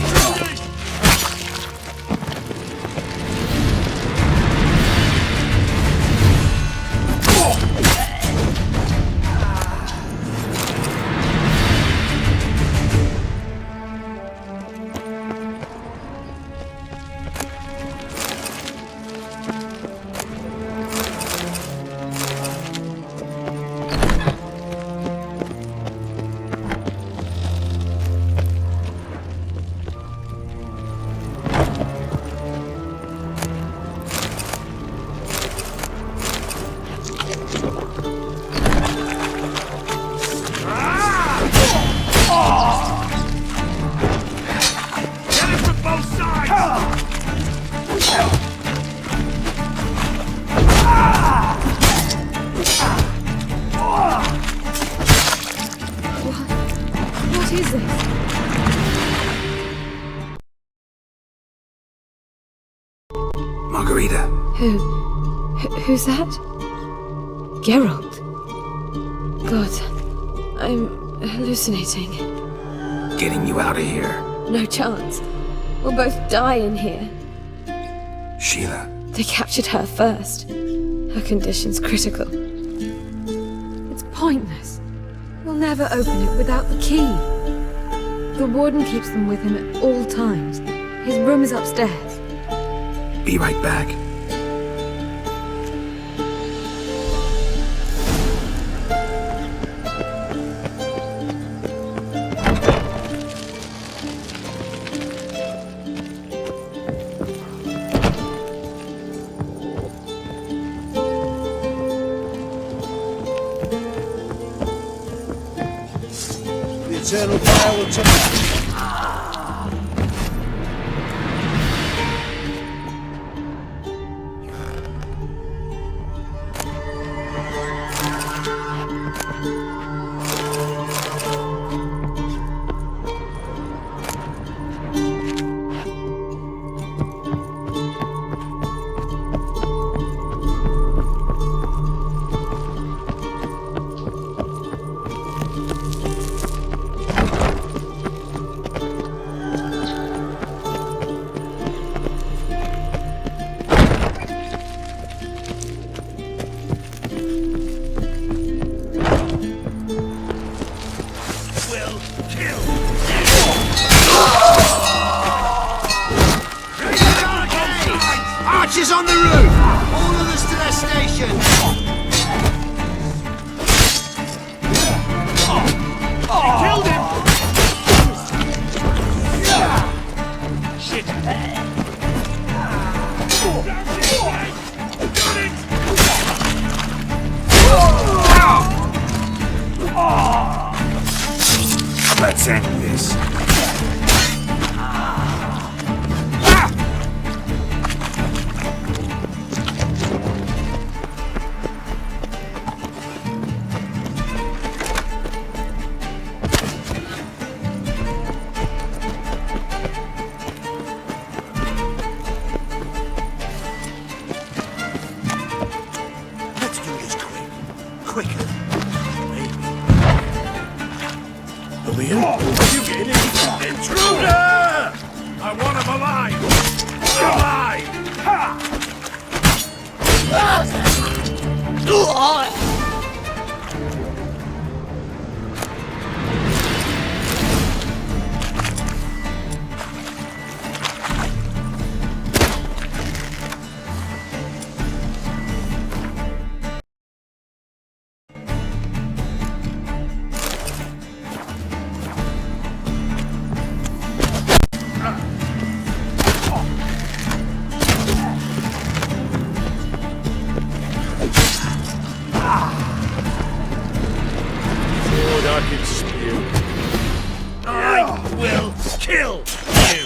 What is this? Margarita. Who's that? Geralt. God, I'm hallucinating. Getting you out of here. No chance. We'll both die in here. Sheila. They captured her first. Her condition's critical. It's pointless. We'll never open it without the key. The warden keeps them with him at all times. His room is upstairs. Be right back. Eternal fire will take... Archers on the roof! All of us to their station! They killed him! Shit! Let's end this. Let's do this quick. Quicker. You get it? Intruder! I want him alive! Alive! Sword I can spew. I will kill you!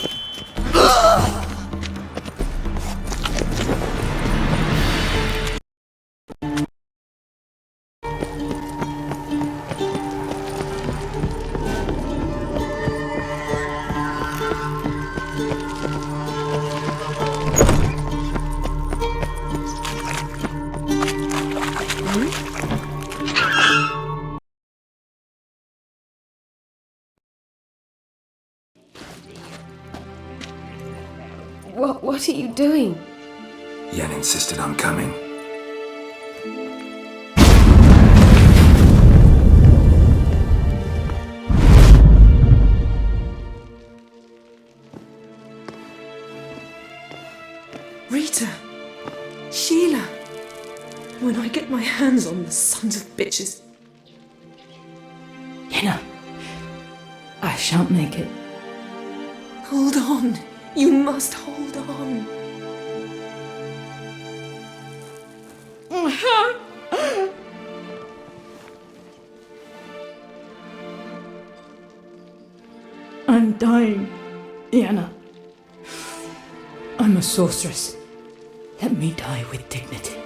What are you doing? Yen insisted on coming. Rita! Sheila! When I get my hands on the sons of bitches. Yenna, I shan't make it. Hold on! You must hold on! I'm dying, Yenna. I'm a sorceress. Let me die with dignity.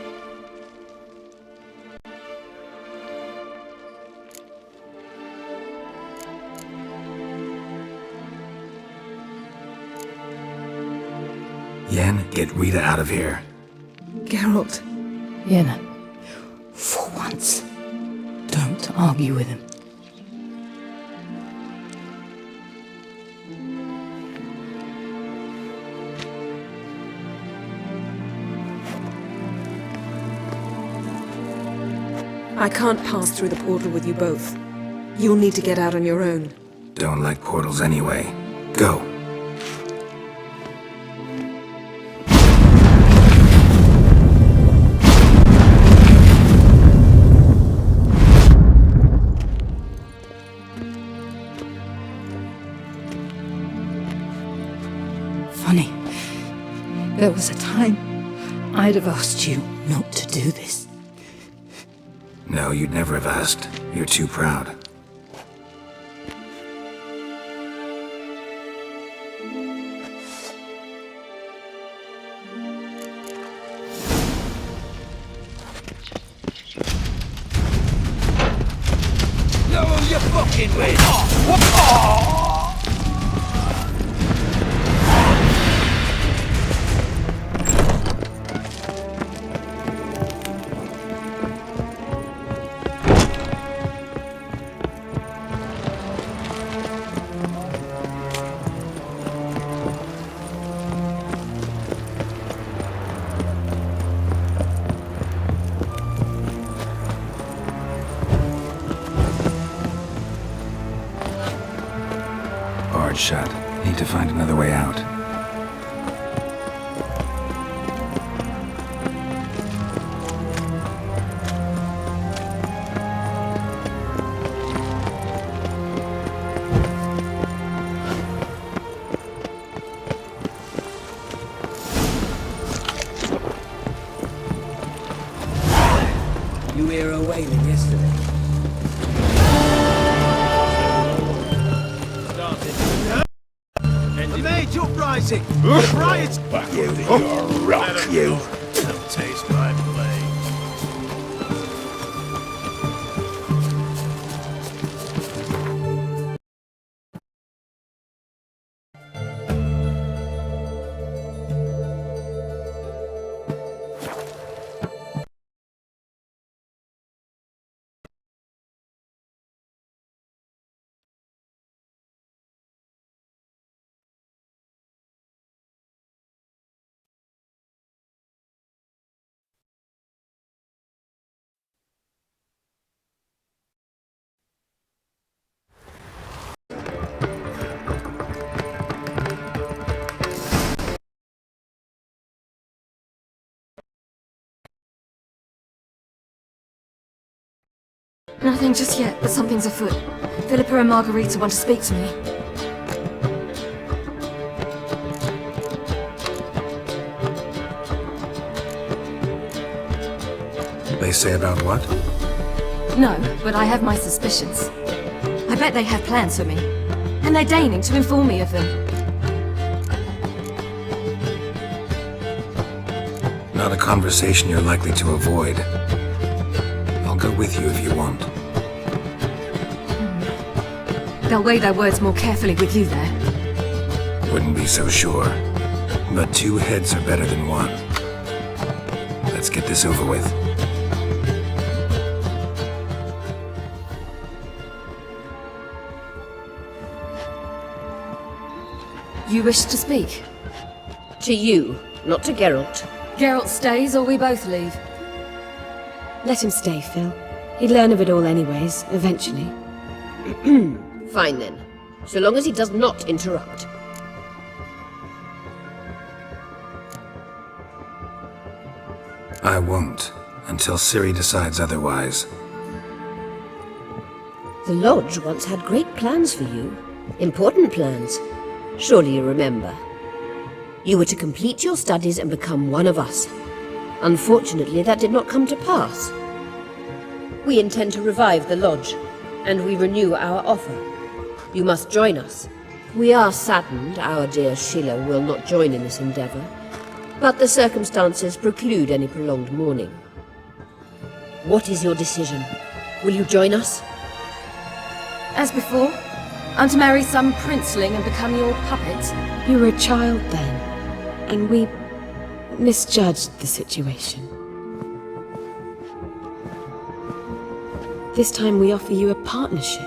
Yen, get Rita out of here. Geralt. Yenna, for once, don't argue with him. I can't pass through the portal with you both. You'll need to get out on your own. Don't like portals anyway. Go. Funny. There was a time I'd have asked you not to do this. No, you'd never have asked. You're too proud. No, you fucking win! Hard shut. Need to find another way out. You hear her wailing yesterday? A mage uprising! Riots! You rock, you! Don't taste my blade. Nothing just yet, but something's afoot. Philippa and Margarita want to speak to me. They say about what? No, but I have my suspicions. I bet they have plans for me. And they're deigning to inform me of them. Not a conversation you're likely to avoid. I'll go with you if you want. They'll weigh their words more carefully with you there. Wouldn't be so sure. But two heads are better than one. Let's get this over with. You wish to speak? To you, not to Geralt. Geralt stays or we both leave. Let him stay, Phil. He'd learn of it all anyways, eventually. Fine then. So long as he does not interrupt. I won't, until Ciri decides otherwise. The Lodge once had great plans for you. Important plans. Surely you remember. You were to complete your studies and become one of us. Unfortunately, that did not come to pass. We intend to revive the Lodge, and we renew our offer. You must join us. We are saddened our dear Sheila will not join in this endeavor, but the circumstances preclude any prolonged mourning. What is your decision? Will you join us? As before, I'm to marry some princeling and become your puppet. You were a child then, and we misjudged the situation. This time we offer you a partnership.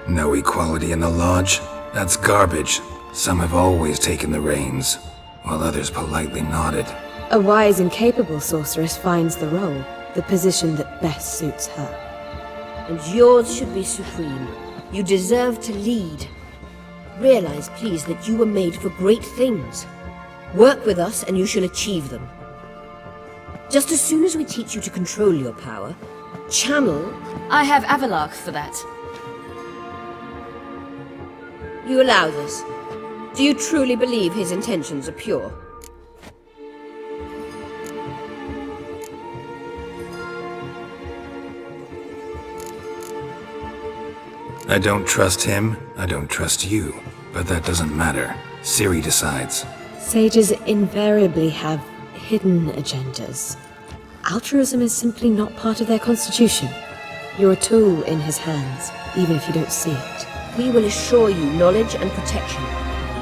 No equality in the lodge? That's garbage. Some have always taken the reins, while others politely nodded. A wise and capable sorceress finds the role, the position that best suits her. And yours should be supreme. You deserve to lead. Realize, please, that you were made for great things. Work with us and you shall achieve them. Just as soon as we teach you to control your power, channel... I have Avalark for that. You allow this? Do you truly believe his intentions are pure? I don't trust him, I don't trust you. But that doesn't matter. Ciri decides. Sages invariably have hidden agendas. Altruism is simply not part of their constitution. You're a tool in his hands, even if you don't see it. We will assure you knowledge and protection,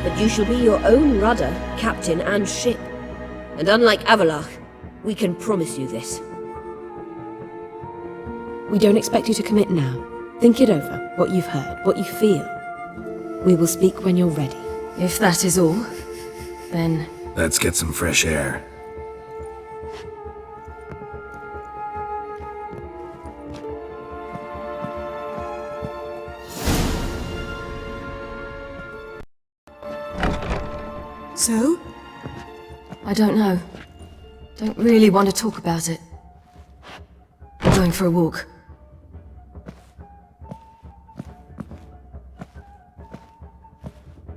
but you shall be your own rudder, captain, and ship. And unlike Avalark, we can promise you this. We don't expect you to commit now. Think it over, what you've heard, what you feel. We will speak when you're ready. If that is all, then... Let's get some fresh air. So? I don't know. Don't really want to talk about it. I'm going for a walk.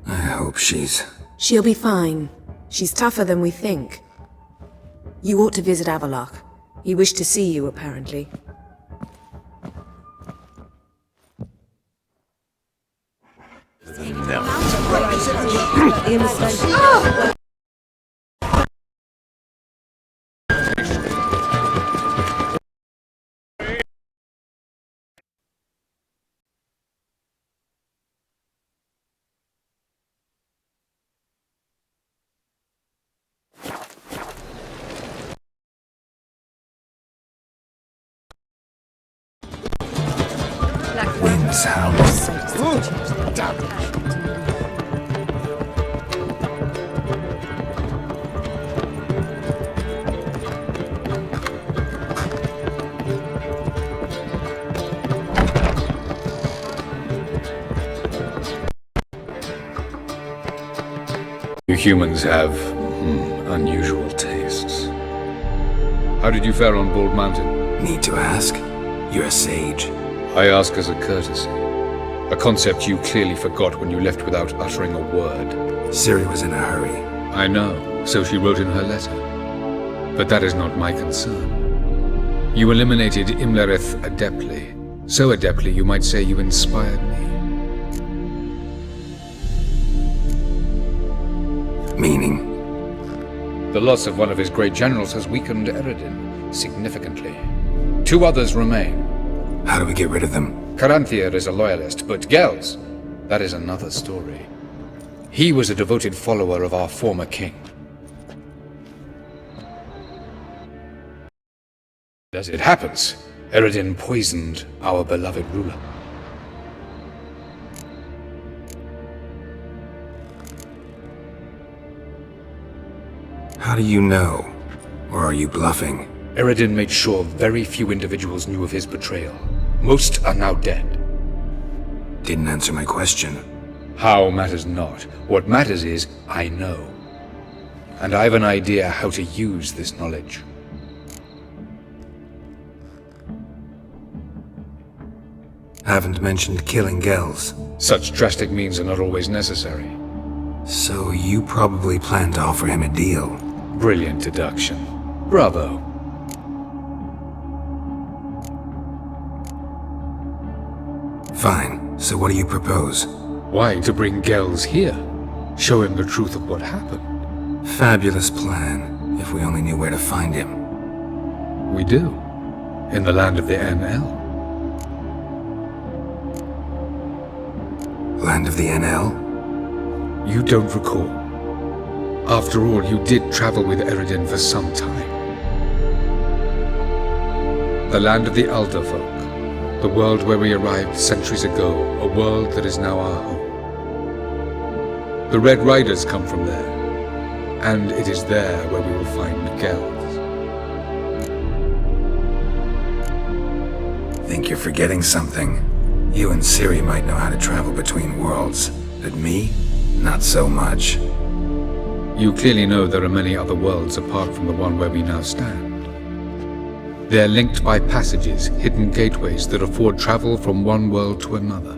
I hope she's... She'll be fine. She's tougher than we think. You ought to visit Avalark. He wished to see you, apparently. Winds howling. You humans have unusual tastes. How did you fare on Bald Mountain? Need to ask? You're a sage. I ask as a courtesy. A concept you clearly forgot when you left without uttering a word. Ciri was in a hurry. I know, so she wrote in her letter. But that is not my concern. You eliminated Imlerith adeptly. So adeptly you might say you inspired me. Meaning? The loss of one of his great generals has weakened Eredin significantly. 2 others remain. How do we get rid of them? Caranthir is a loyalist, but Gels, that is another story. He was a devoted follower of our former king. As it happens, Eredin poisoned our beloved ruler. How do you know? Or are you bluffing? Eredin made sure very few individuals knew of his betrayal. Most are now dead. Didn't answer my question. How matters not. What matters is, I know. And I have an idea how to use this knowledge. Haven't mentioned killing Gels. Such drastic means are not always necessary. So you probably plan to offer him a deal. Brilliant deduction. Bravo. Fine. So what do you propose? Why, to bring Gels here. Show him the truth of what happened. Fabulous plan, if we only knew where to find him. We do. In the land of the NL. Land of the NL? You don't recall. After all, you did travel with Eredin for some time. The land of the Alder folk. The world where we arrived centuries ago, a world that is now our home. The Red Riders come from there, and it is there where we will find Gells. Think you're forgetting something? You and Ciri might know how to travel between worlds, but me? Not so much. You clearly know there are many other worlds apart from the one where we now stand. They're linked by passages, hidden gateways that afford travel from one world to another.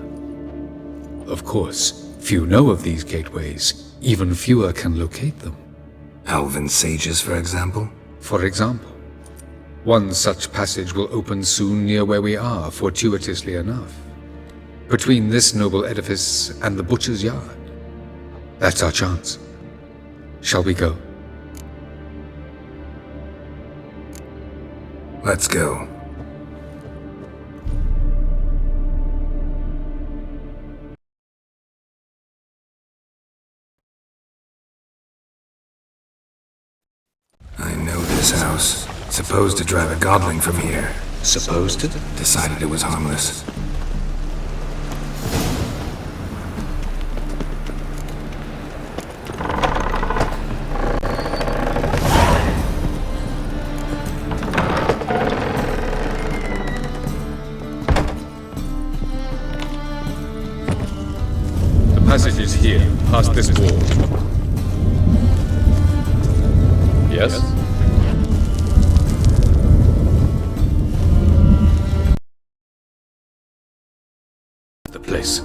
Of course, few know of these gateways, even fewer can locate them. Elven sages, for example? For example. One such passage will open soon near where we are, fortuitously enough. Between this noble edifice and the butcher's yard. That's our chance. Shall we go? Let's go. I know this house. Supposed to drive a godling from here. Supposed to? Decided it was harmless. The passage is here, past this wall. Yes? The place.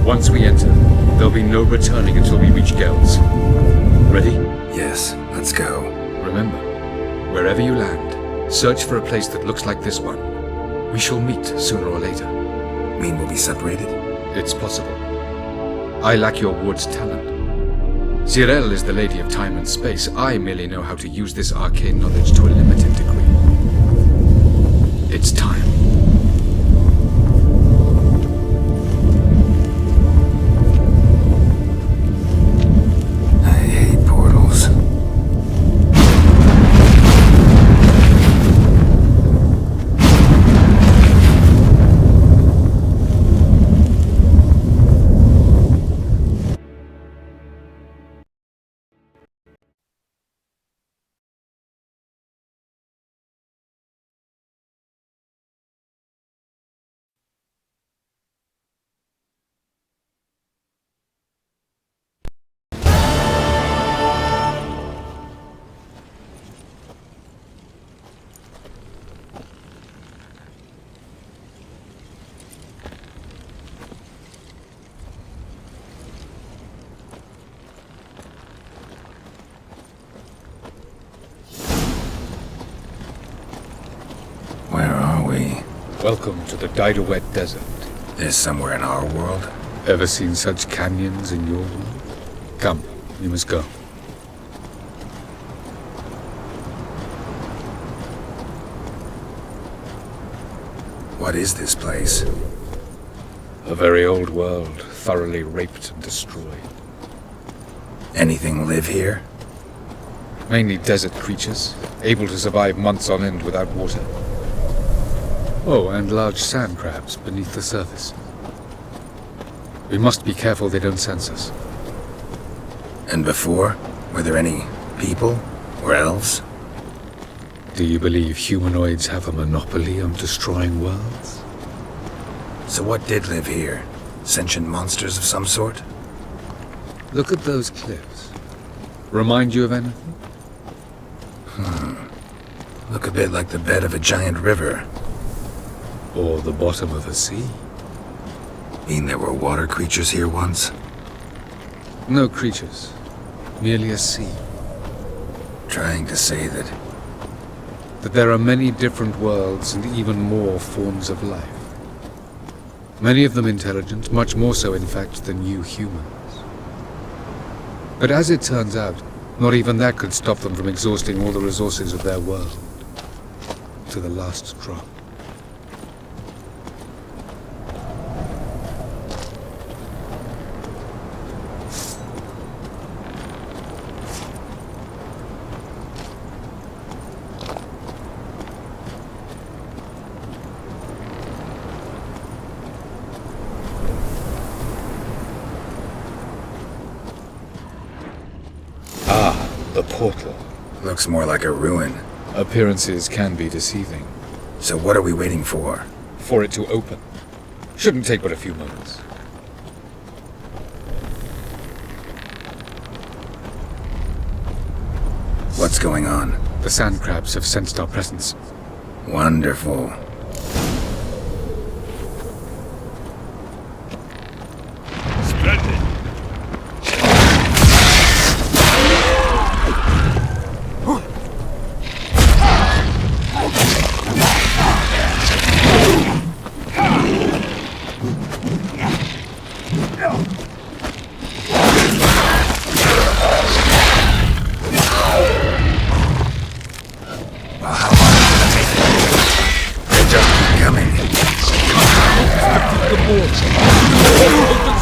Once we enter, there'll be no returning until we reach Gells. Ready? Yes, let's go. Remember, wherever you land, search for a place that looks like this one. We shall meet sooner or later. Mean we'll be separated? It's possible. I lack your ward's talent. Zirel is the Lady of Time and Space. I merely know how to use this arcane knowledge to a limited degree. It's time. I hate portals. Where are we? Welcome to the Didowet Desert. This somewhere in our world? Ever seen such canyons in your world? Come, we must go. What is this place? A very old world, thoroughly raped and destroyed. Anything live here? Mainly desert creatures, able to survive months on end without water. Oh, and large sand crabs beneath the surface. We must be careful they don't sense us. And before? Were there any people? Or elves? Do you believe humanoids have a monopoly on destroying worlds? So what did live here? Sentient monsters of some sort? Look at those cliffs. Remind you of anything? Look a bit like the bed of a giant river. Or the bottom of a sea. Mean there were water creatures here once? No creatures. Merely a sea. Trying to say that there are many different worlds and even more forms of life. Many of them intelligent, much more so in fact than you humans. But as it turns out, not even that could stop them from exhausting all the resources of their world. To the last drop. portal. Looks more like a ruin. Appearances can be deceiving. So what are we waiting for? For it to open. Shouldn't take but a few moments. What's going on? The sand crabs have sensed our presence. Wonderful. Splendid.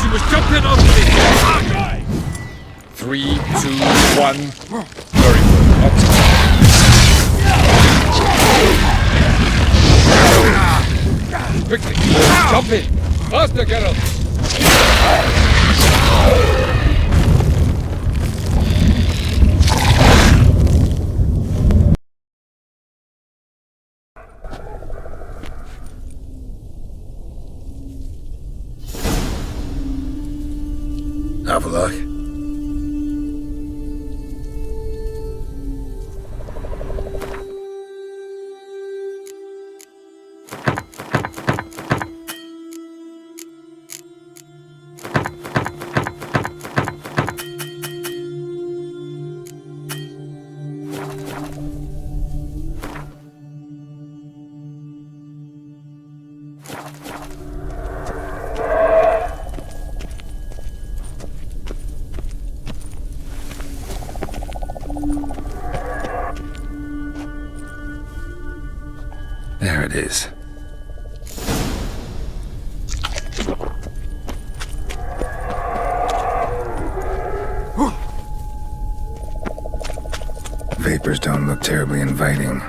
You must jump in on this. 3, 2, 1. Very good. Up. Quickly, jump in. Faster, Geralt. Avalok? There it is. Vapors don't look terribly inviting.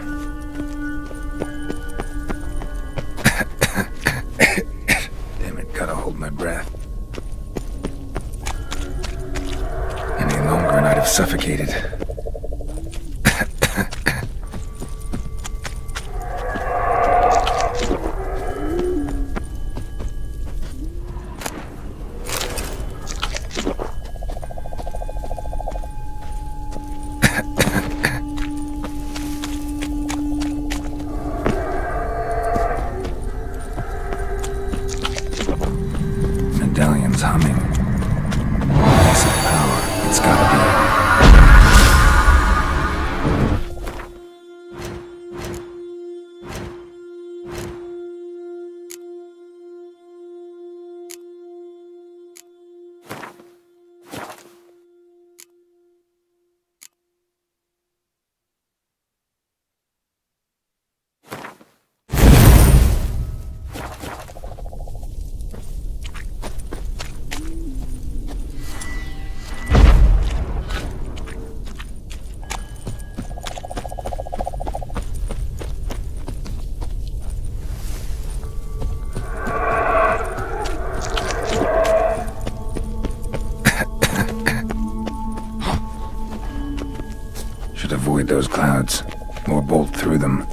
Damn it, gotta hold my breath. Any longer and I'd have suffocated. Medallion's humming. Piece of power. It's gotta be. Should avoid those clouds, or bolt through them.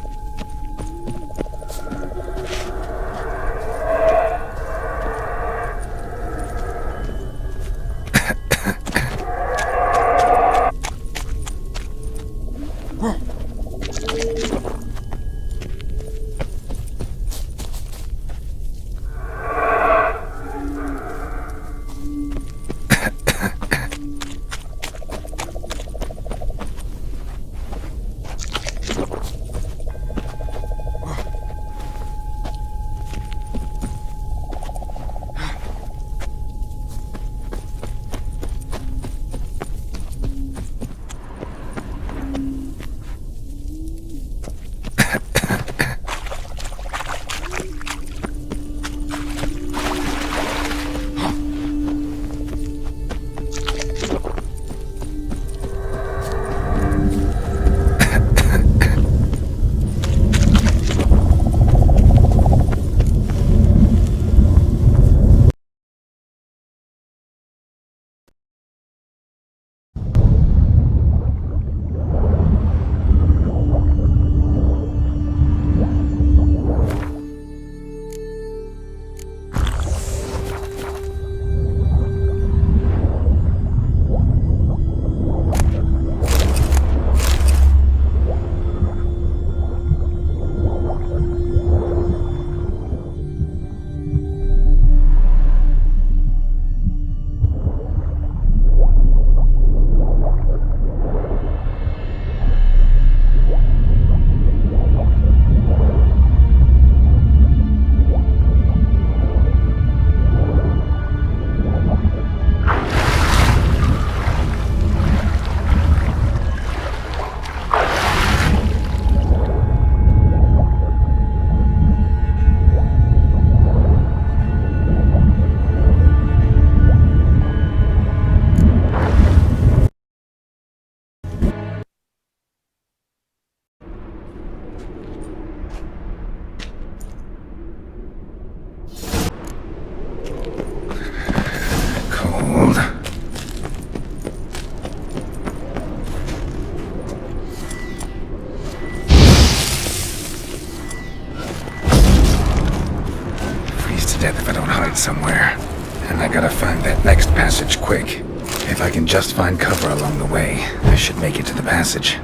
and I gotta find that next passage quick. If I can just find cover along the way, I should make it to the passage.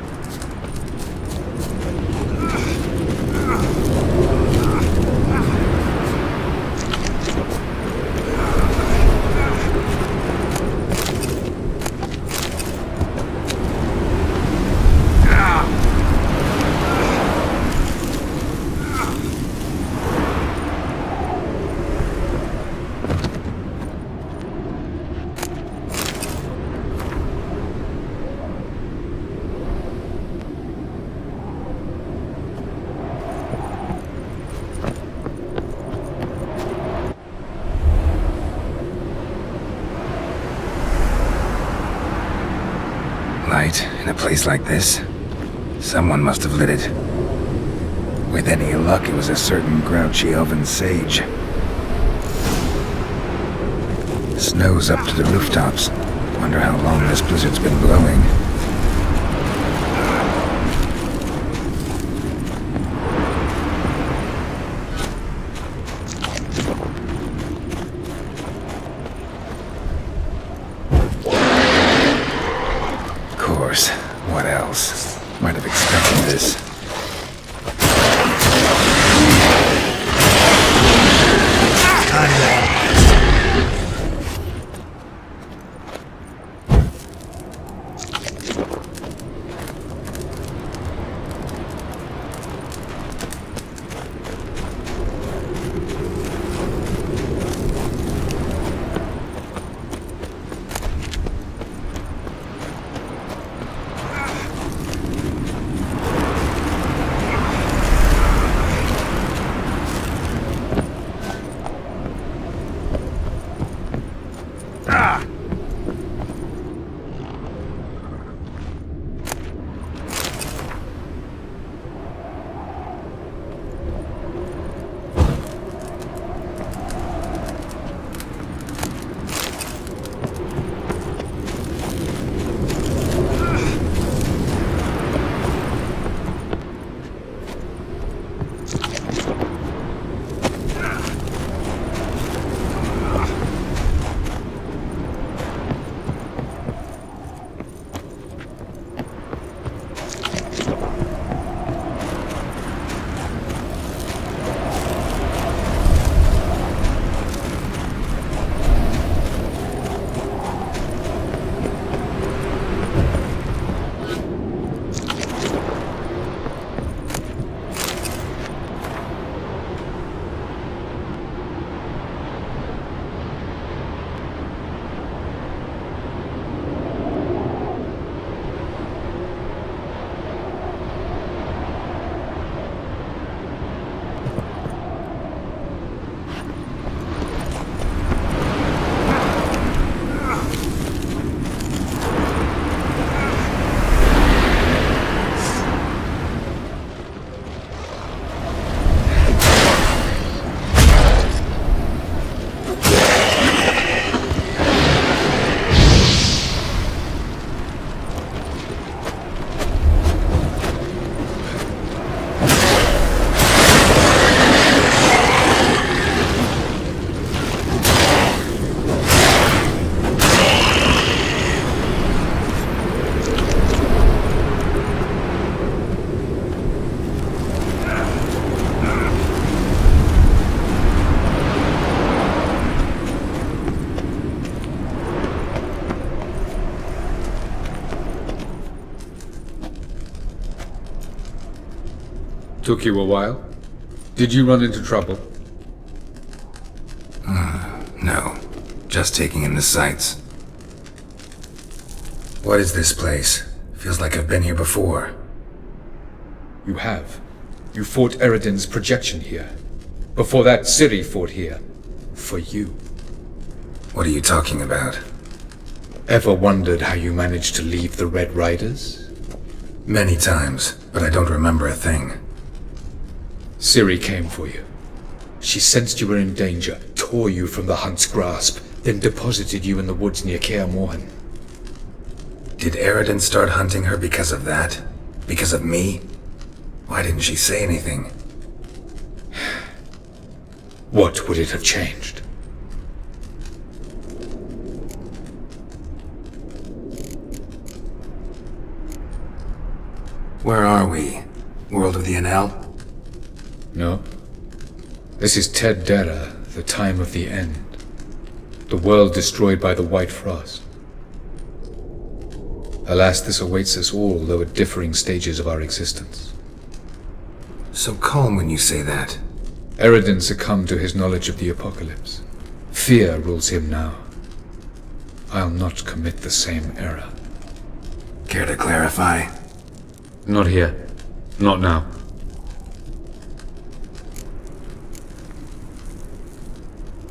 Light in a place like this? Someone must have lit it. With any luck, it was a certain grouchy elven sage. Snow's up to the rooftops. Wonder how long this blizzard's been blowing. What else? Might have expected this. Took you a while? Did you run into trouble? No. Just taking in the sights. What is this place? Feels like I've been here before. You have. You fought Eridan's projection here. Before that, Ciri fought here. For you. What are you talking about? Ever wondered how you managed to leave the Red Riders? Many times, but I don't remember a thing. Ciri came for you. She sensed you were in danger, tore you from the Hunt's grasp, then deposited you in the woods near Kaer Morhen. Did Eridan start hunting her because of that? Because of me? Why didn't she say anything? What would it have changed? Where are we? World of the NL? No. This is Ted Dera, the time of the end. The world destroyed by the White Frost. Alas, this awaits us all, though at differing stages of our existence. So calm when you say that. Eredin succumbed to his knowledge of the apocalypse. Fear rules him now. I'll not commit the same error. Care to clarify? Not here. Not now.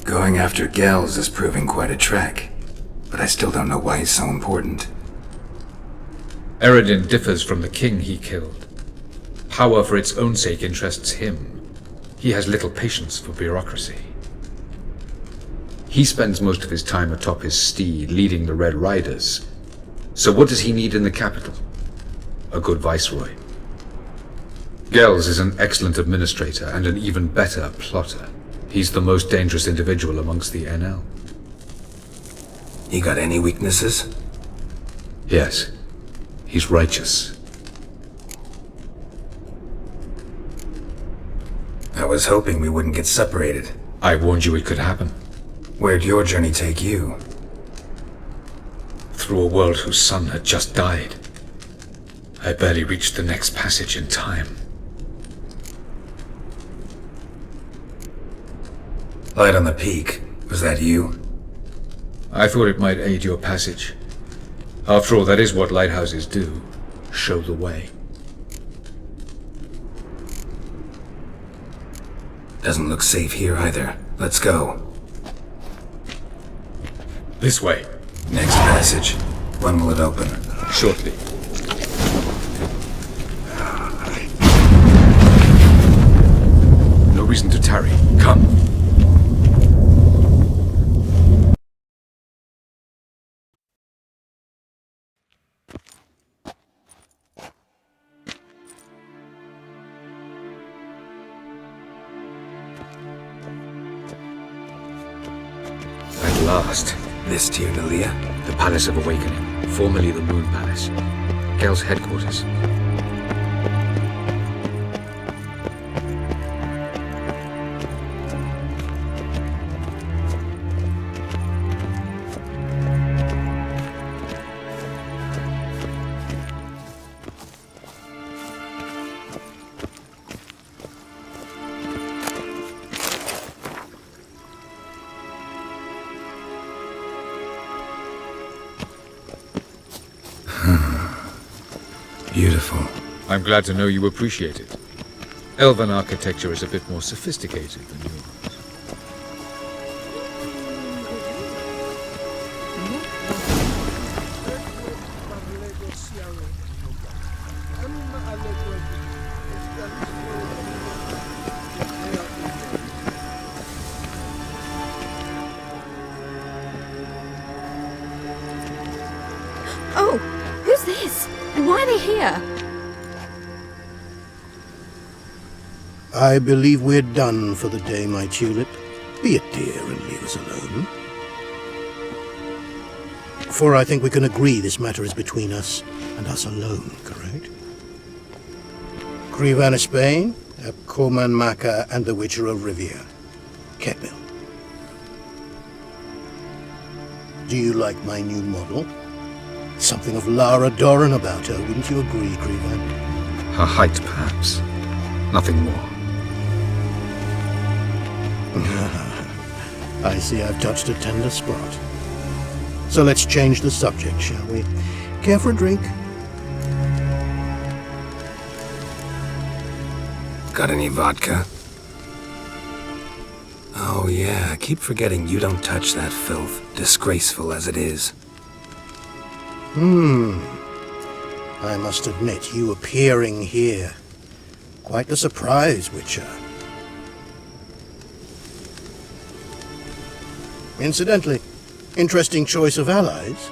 Going after Gels is proving quite a trek, but I still don't know why he's so important. Eredin differs from the king he killed. Power for its own sake interests him. He has little patience for bureaucracy. He spends most of his time atop his steed, leading the Red Riders. So what does he need in the capital? A good viceroy. Gels is an excellent administrator and an even better plotter. He's the most dangerous individual amongst the NL. He got any weaknesses? Yes. He's righteous. I was hoping we wouldn't get separated. I warned you it could happen. Where'd your journey take you? Through a world whose son had just died. I barely reached the next passage in time. Light on the peak. Was that you? I thought it might aid your passage. After all, that is what lighthouses do. Show the way. Doesn't look safe here either. Let's go. This way. Next passage. When will it open? Shortly. No reason to tarry. Come. At last. This Tirnalia? The Palace of Awakening, formerly the Moon Palace. Gel's headquarters. Beautiful. I'm glad to know you appreciate it. Elven architecture is a bit more sophisticated than yours. Oh, who's this? And why are they here? I believe we're done for the day, my tulip. Be a dear and leave us alone. For I think we can agree this matter is between us and us alone, correct? Crevan of Spain, Abcorman Maka, and the Witcher of Rivia. Ketmil. Do you like my new model? Something of Lara Doran about her, wouldn't you agree, Crevan? Her height, perhaps. Nothing more. I see I've touched a tender spot. So let's change the subject, shall we? Care for a drink? Got any vodka? Oh yeah, I keep forgetting you don't touch that filth, disgraceful as it is. I must admit, you appearing here. Quite the surprise, Witcher. Incidentally, interesting choice of allies.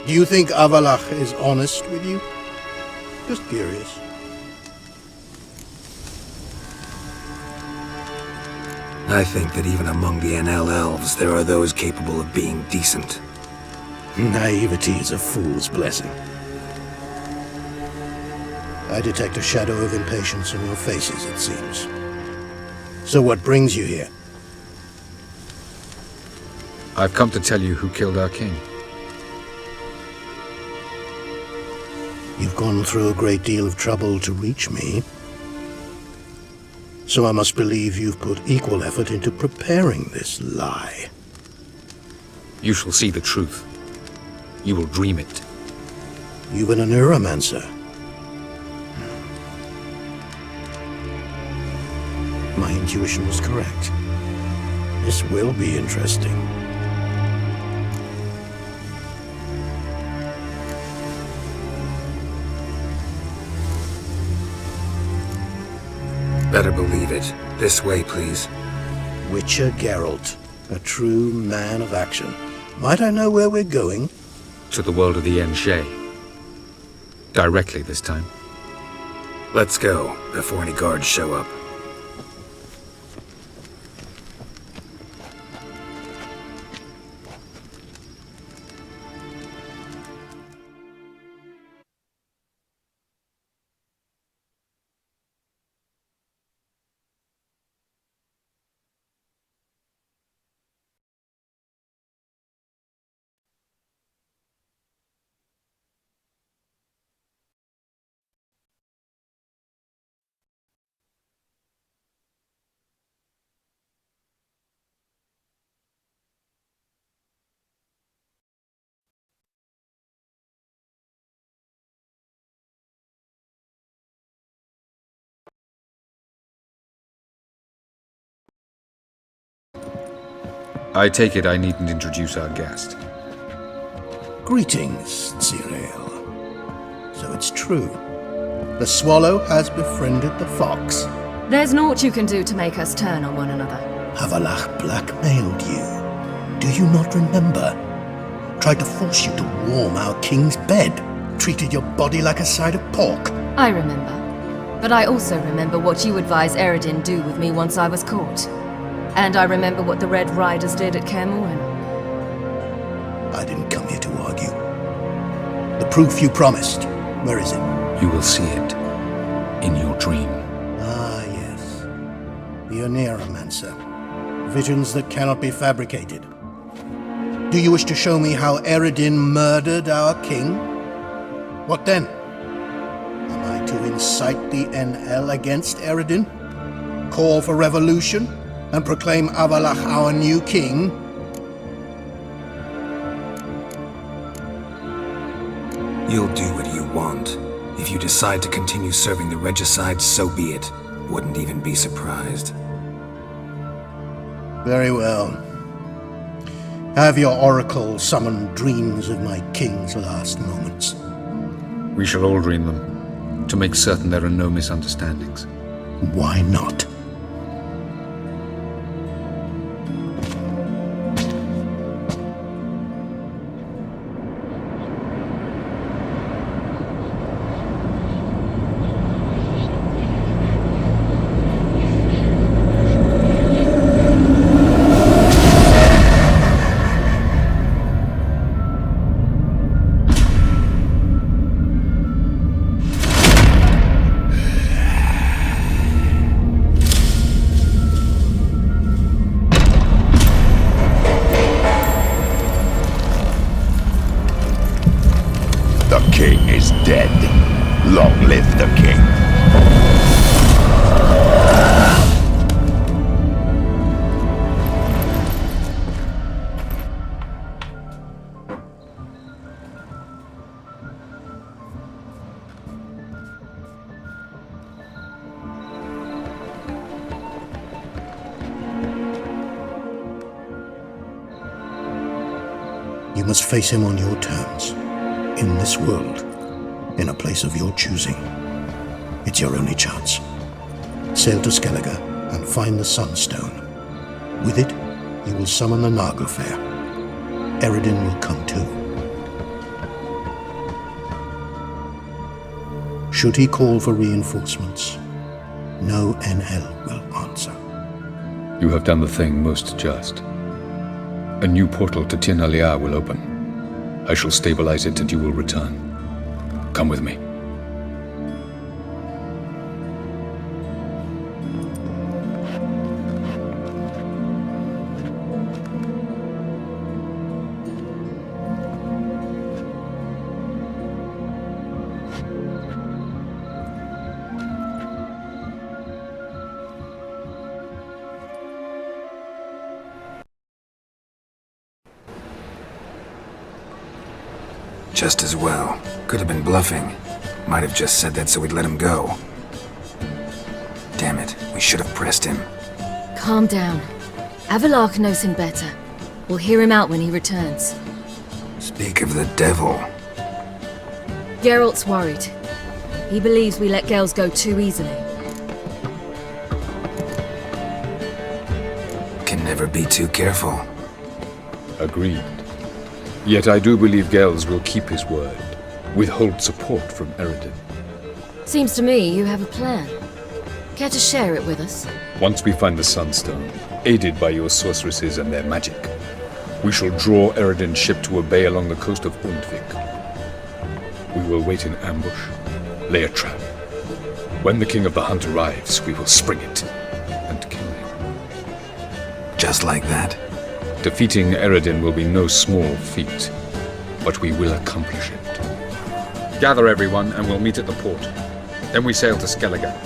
Do you think Avalach is honest with you? Just curious. I think that even among the NL elves, there are those capable of being decent. Naivety is a fool's blessing. I detect a shadow of impatience on your faces, it seems. So what brings you here? I've come to tell you who killed our king. You've gone through a great deal of trouble to reach me. So I must believe you've put equal effort into preparing this lie. You shall see the truth. You will dream it. You've been a neuromancer. My intuition was correct. This will be interesting. Better believe it. This way, please. Witcher Geralt, a true man of action. Might I know where we're going? To the world of the Enshe. Directly this time. Let's go, before any guards show up. I take it I needn't introduce our guest. Greetings, Cyril. So it's true. The swallow has befriended the fox. There's naught you can do to make us turn on one another. Havalach blackmailed you. Do you not remember? Tried to force you to warm our king's bed. Treated your body like a side of pork. I remember. But I also remember what you advised Eredin do with me once I was caught. And I remember what the Red Riders did at Kaer Morhen. I didn't come here to argue. The proof you promised, where is it? You will see it in your dream. Ah, yes. The Oneiromancer. Visions that cannot be fabricated. Do you wish to show me how Eredin murdered our king? What then? Am I to incite the NL against Eredin? Call for revolution? And proclaim Avalach our new king? You'll do what you want. If you decide to continue serving the regicide, so be it. Wouldn't even be surprised. Very well. Have your oracle summon dreams of my king's last moments. We shall all dream them, to make certain there are no misunderstandings. Why not? Long live the king. You must face him on your terms, in this world, in a place of your choosing. It's your only chance. Sail to Skellige and find the Sunstone. With it, you will summon the Nagelfair. Eredin will come too. Should he call for reinforcements, no NL will answer. You have done the thing most just. A new portal to Tir na Liar will open. I shall stabilize it and you will return. Come with me. Just as well. Could have been bluffing. Might have just said that so we'd let him go. Damn it, we should have pressed him. Calm down. Avalark knows him better. We'll hear him out when he returns. Speak of the devil. Geralt's worried. He believes we let girls go too easily. Can never be too careful. Agreed. Yet I do believe Gels will keep his word. Withhold support from Eredin. Seems to me you have a plan. Care to share it with us? Once we find the Sunstone, aided by your sorceresses and their magic, we shall draw Eredin's ship to a bay along the coast of Undvik. We will wait in ambush, lay a trap. When the King of the Hunt arrives, we will spring it and kill him. Just like that? Defeating Eredin will be no small feat, but we will accomplish it. Gather everyone and we'll meet at the port. Then we sail to Skellige.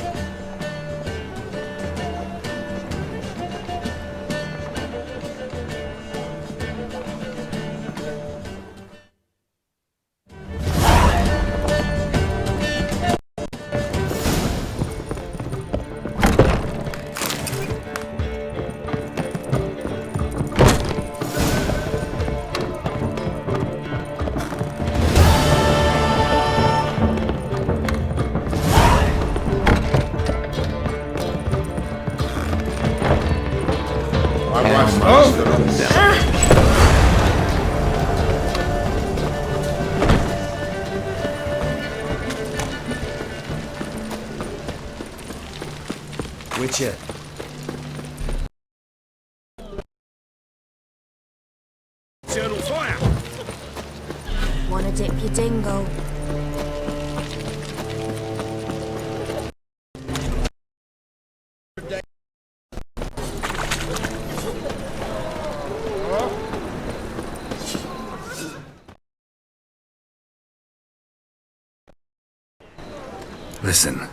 Witcher. Eternal fire! Wanna dip your dingle? Listen.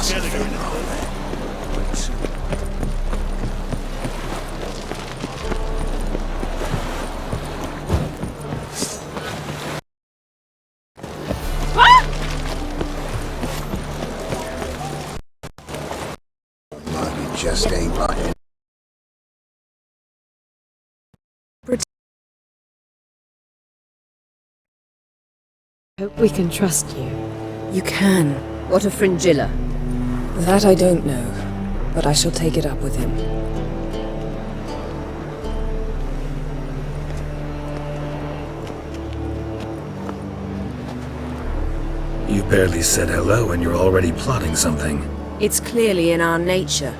mustn't feel wrong there. Mine just ain't like it. Hope we can trust you. You can. What of Fringilla? That I don't know, but I shall take it up with him. You barely said hello and you're already plotting something. It's clearly in our nature.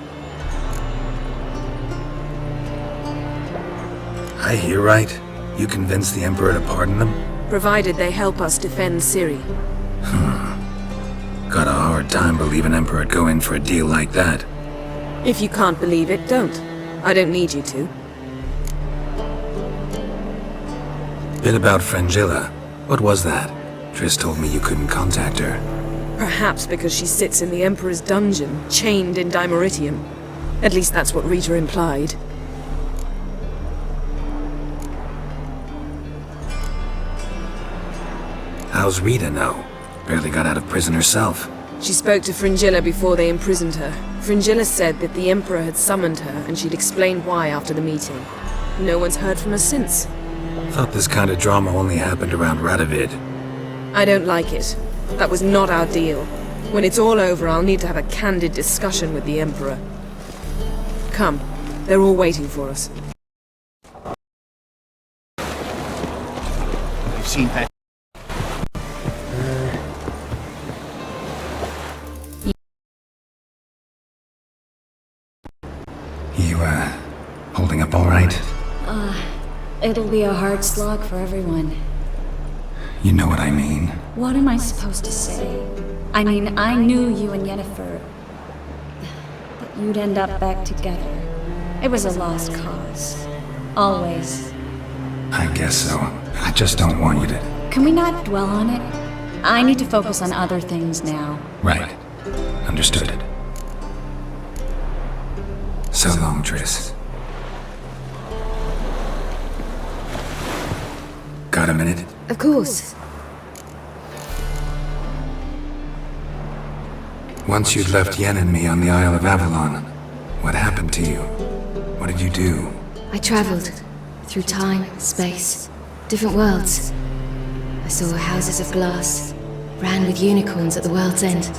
I hear right? You convinced the Emperor to pardon them? Provided they help us defend Ciri. Got a hard time believing Emperor'd go in for a deal like that. If you can't believe it, don't. I don't need you to. Bit about Fringilla. What was that? Triss told me you couldn't contact her. Perhaps because she sits in the Emperor's dungeon, chained in Dimeritium. At least that's what Rita implied. How's Rita know? Barely got out of prison herself. She spoke to Fringilla before they imprisoned her. Fringilla said that the Emperor had summoned her and she'd explained why after the meeting. No one's heard from her since. Thought this kind of drama only happened around Radovid. I don't like it. That was not our deal. When it's all over, I'll need to have a candid discussion with the Emperor. Come. They're all waiting for us. You've seen her. You, holding up all right? It'll be a hard slog for everyone. You know what I mean. What am I supposed to say? I mean, I knew you and Yennefer, but you'd end up back together. It was a lost cause. Always. I guess so. I just don't want you to... Can we not dwell on it? I need to focus on other things now. Right. Understood. So long, Triss. Got a minute? Of course. Once you'd left Yen and me on the Isle of Avalon, what happened to you? What did you do? I traveled through time, space, different worlds. I saw houses of glass, ran with unicorns at the world's end.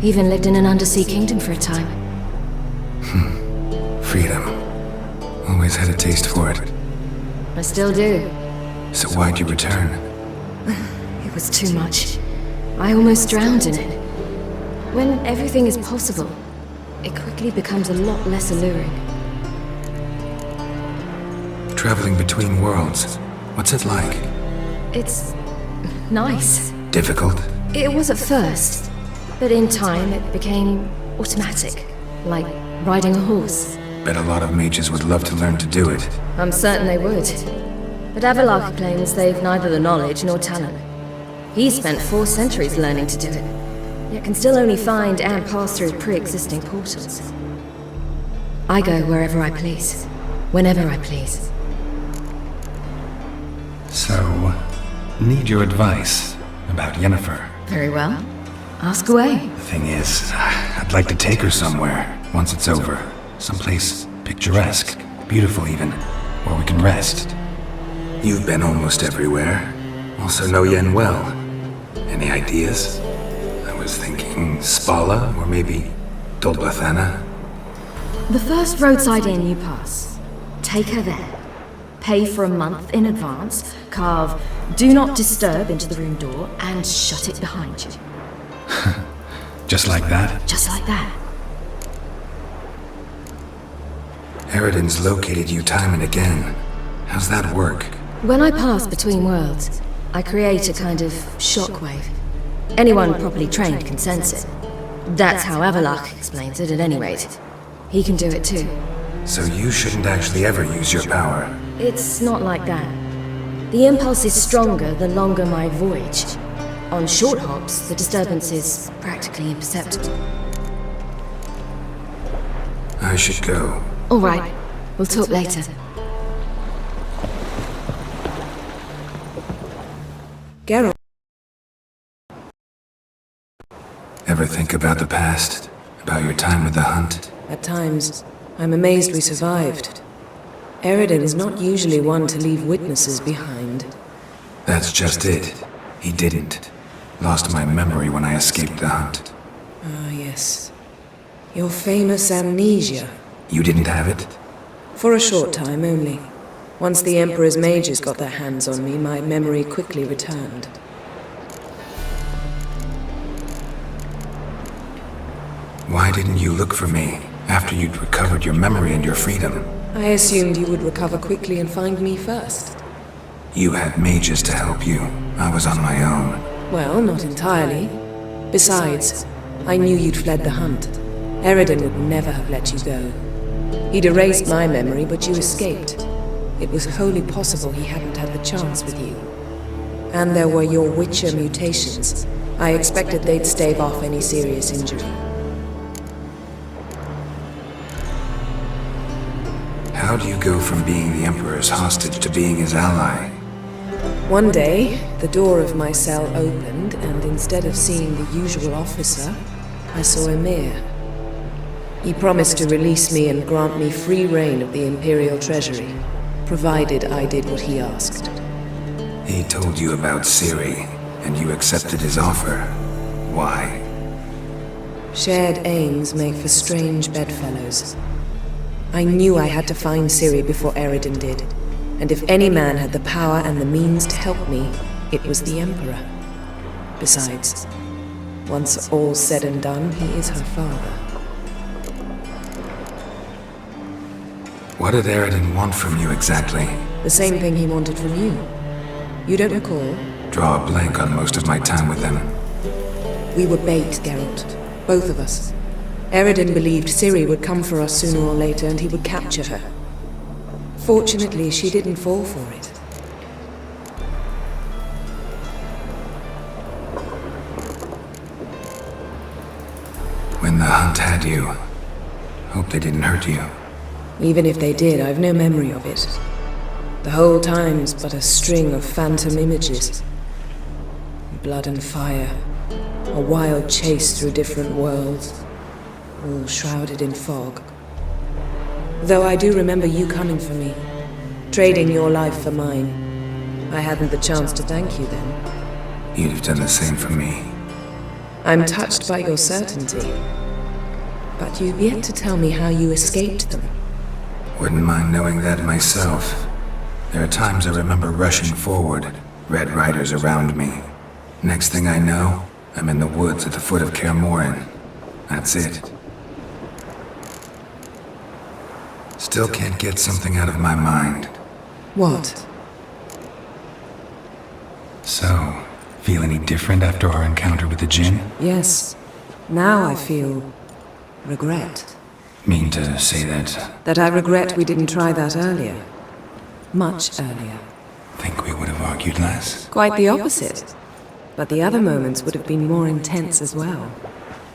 Even lived in an undersea kingdom for a time. Freedom. Always had a taste for it. I still do. So why'd you return? It was too much. I almost drowned in it. When everything is possible, it quickly becomes a lot less alluring. Traveling between worlds. What's it like? It's nice. Difficult? It was at first, but in time it became automatic, like riding a horse. Bet a lot of mages would love to learn to do it. I'm certain they would. But Avalok claims they've neither the knowledge nor talent. He spent 4 centuries learning to do it, yet can still only find and pass through pre-existing portals. I go wherever I please, whenever I please. So, need your advice about Yennefer. Very well. Ask away. The thing is, I'd like to take her somewhere, once it's over. Someplace picturesque, beautiful even, where we can rest. You've been almost everywhere. Also know Yen well. Any ideas? I was thinking Spala, or maybe Dol Blathanna. The first roadside inn you pass. Take her there. Pay for a month in advance, carve "Do Not Disturb" into the room door, and shut it behind you. Just like that? Just like that. Eredin's located you time and again. How's that work? When I pass between worlds, I create a kind of shockwave. Anyone properly trained can sense it. That's how Avalok explains it at any rate. He can do it too. So you shouldn't actually ever use your power. It's not like that. The impulse is stronger the longer my voyage. On short hops, the disturbance is practically imperceptible. I should go. All right. We'll talk later. Geralt. Ever think about the past? About your time with the hunt? At times, I'm amazed we survived. Eredin is not usually one to leave witnesses behind. That's just it. He didn't. Lost my memory when I escaped the hunt. Ah, yes. Your famous amnesia. You didn't have it? For a short time only. Once the Emperor's mages got their hands on me, my memory quickly returned. Why didn't you look for me after you'd recovered your memory and your freedom? I assumed you would recover quickly and find me first. You had mages to help you. I was on my own. Well, not entirely. Besides, I knew you'd fled the hunt. Eredin would never have let you go. He'd erased my memory, but you escaped. It was wholly possible he hadn't had the chance with you. And there were your Witcher mutations. I expected they'd stave off any serious injury. How do you go from being the Emperor's hostage to being his ally? One day, the door of my cell opened, and instead of seeing the usual officer, I saw Emir. He promised to release me and grant me free reign of the Imperial Treasury, provided I did what he asked. He told you about Ciri, and you accepted his offer. Why? Shared aims make for strange bedfellows. I knew I had to find Ciri before Eredin did, and if any man had the power and the means to help me, it was the Emperor. Besides, once all's said and done, he is her father. What did Eredin want from you exactly? The same thing he wanted from you. You don't recall? Draw a blank on most of my time with them. We were bait, Geralt. Both of us. Eredin believed Ciri would come for us sooner or later and he would capture her. Fortunately, she didn't fall for it. When the hunt had you, hope they didn't hurt you. Even if they did, I've no memory of it. The whole time's but a string of phantom images. Blood and fire. A wild chase through different worlds. All shrouded in fog. Though I do remember you coming for me. Trading your life for mine. I hadn't the chance to thank you then. You'd have done the same for me. I'm touched by your certainty. But you've yet to tell me how you escaped them. Wouldn't mind knowing that myself. There are times I remember rushing forward, Red Riders around me. Next thing I know, I'm in the woods at the foot of Kaer Morhen. That's it. Still can't get something out of my mind. What? So, feel any different after our encounter with the Djinn? Yes. Now I feel regret. Mean to say that? That I regret we didn't try that earlier. Much earlier. Think we would have argued less? Quite the opposite. But the other moments would have been more intense as well.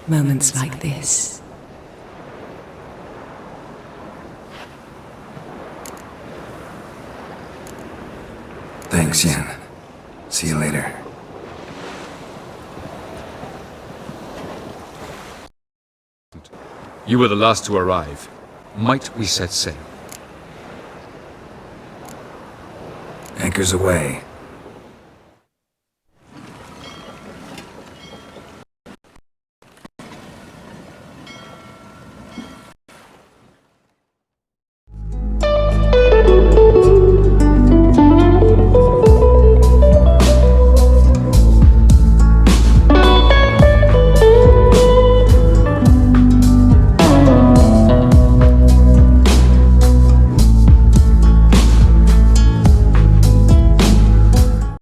Moments like this. Thanks, Yen. See you later. You were the last to arrive. Might we set sail? Anchors away.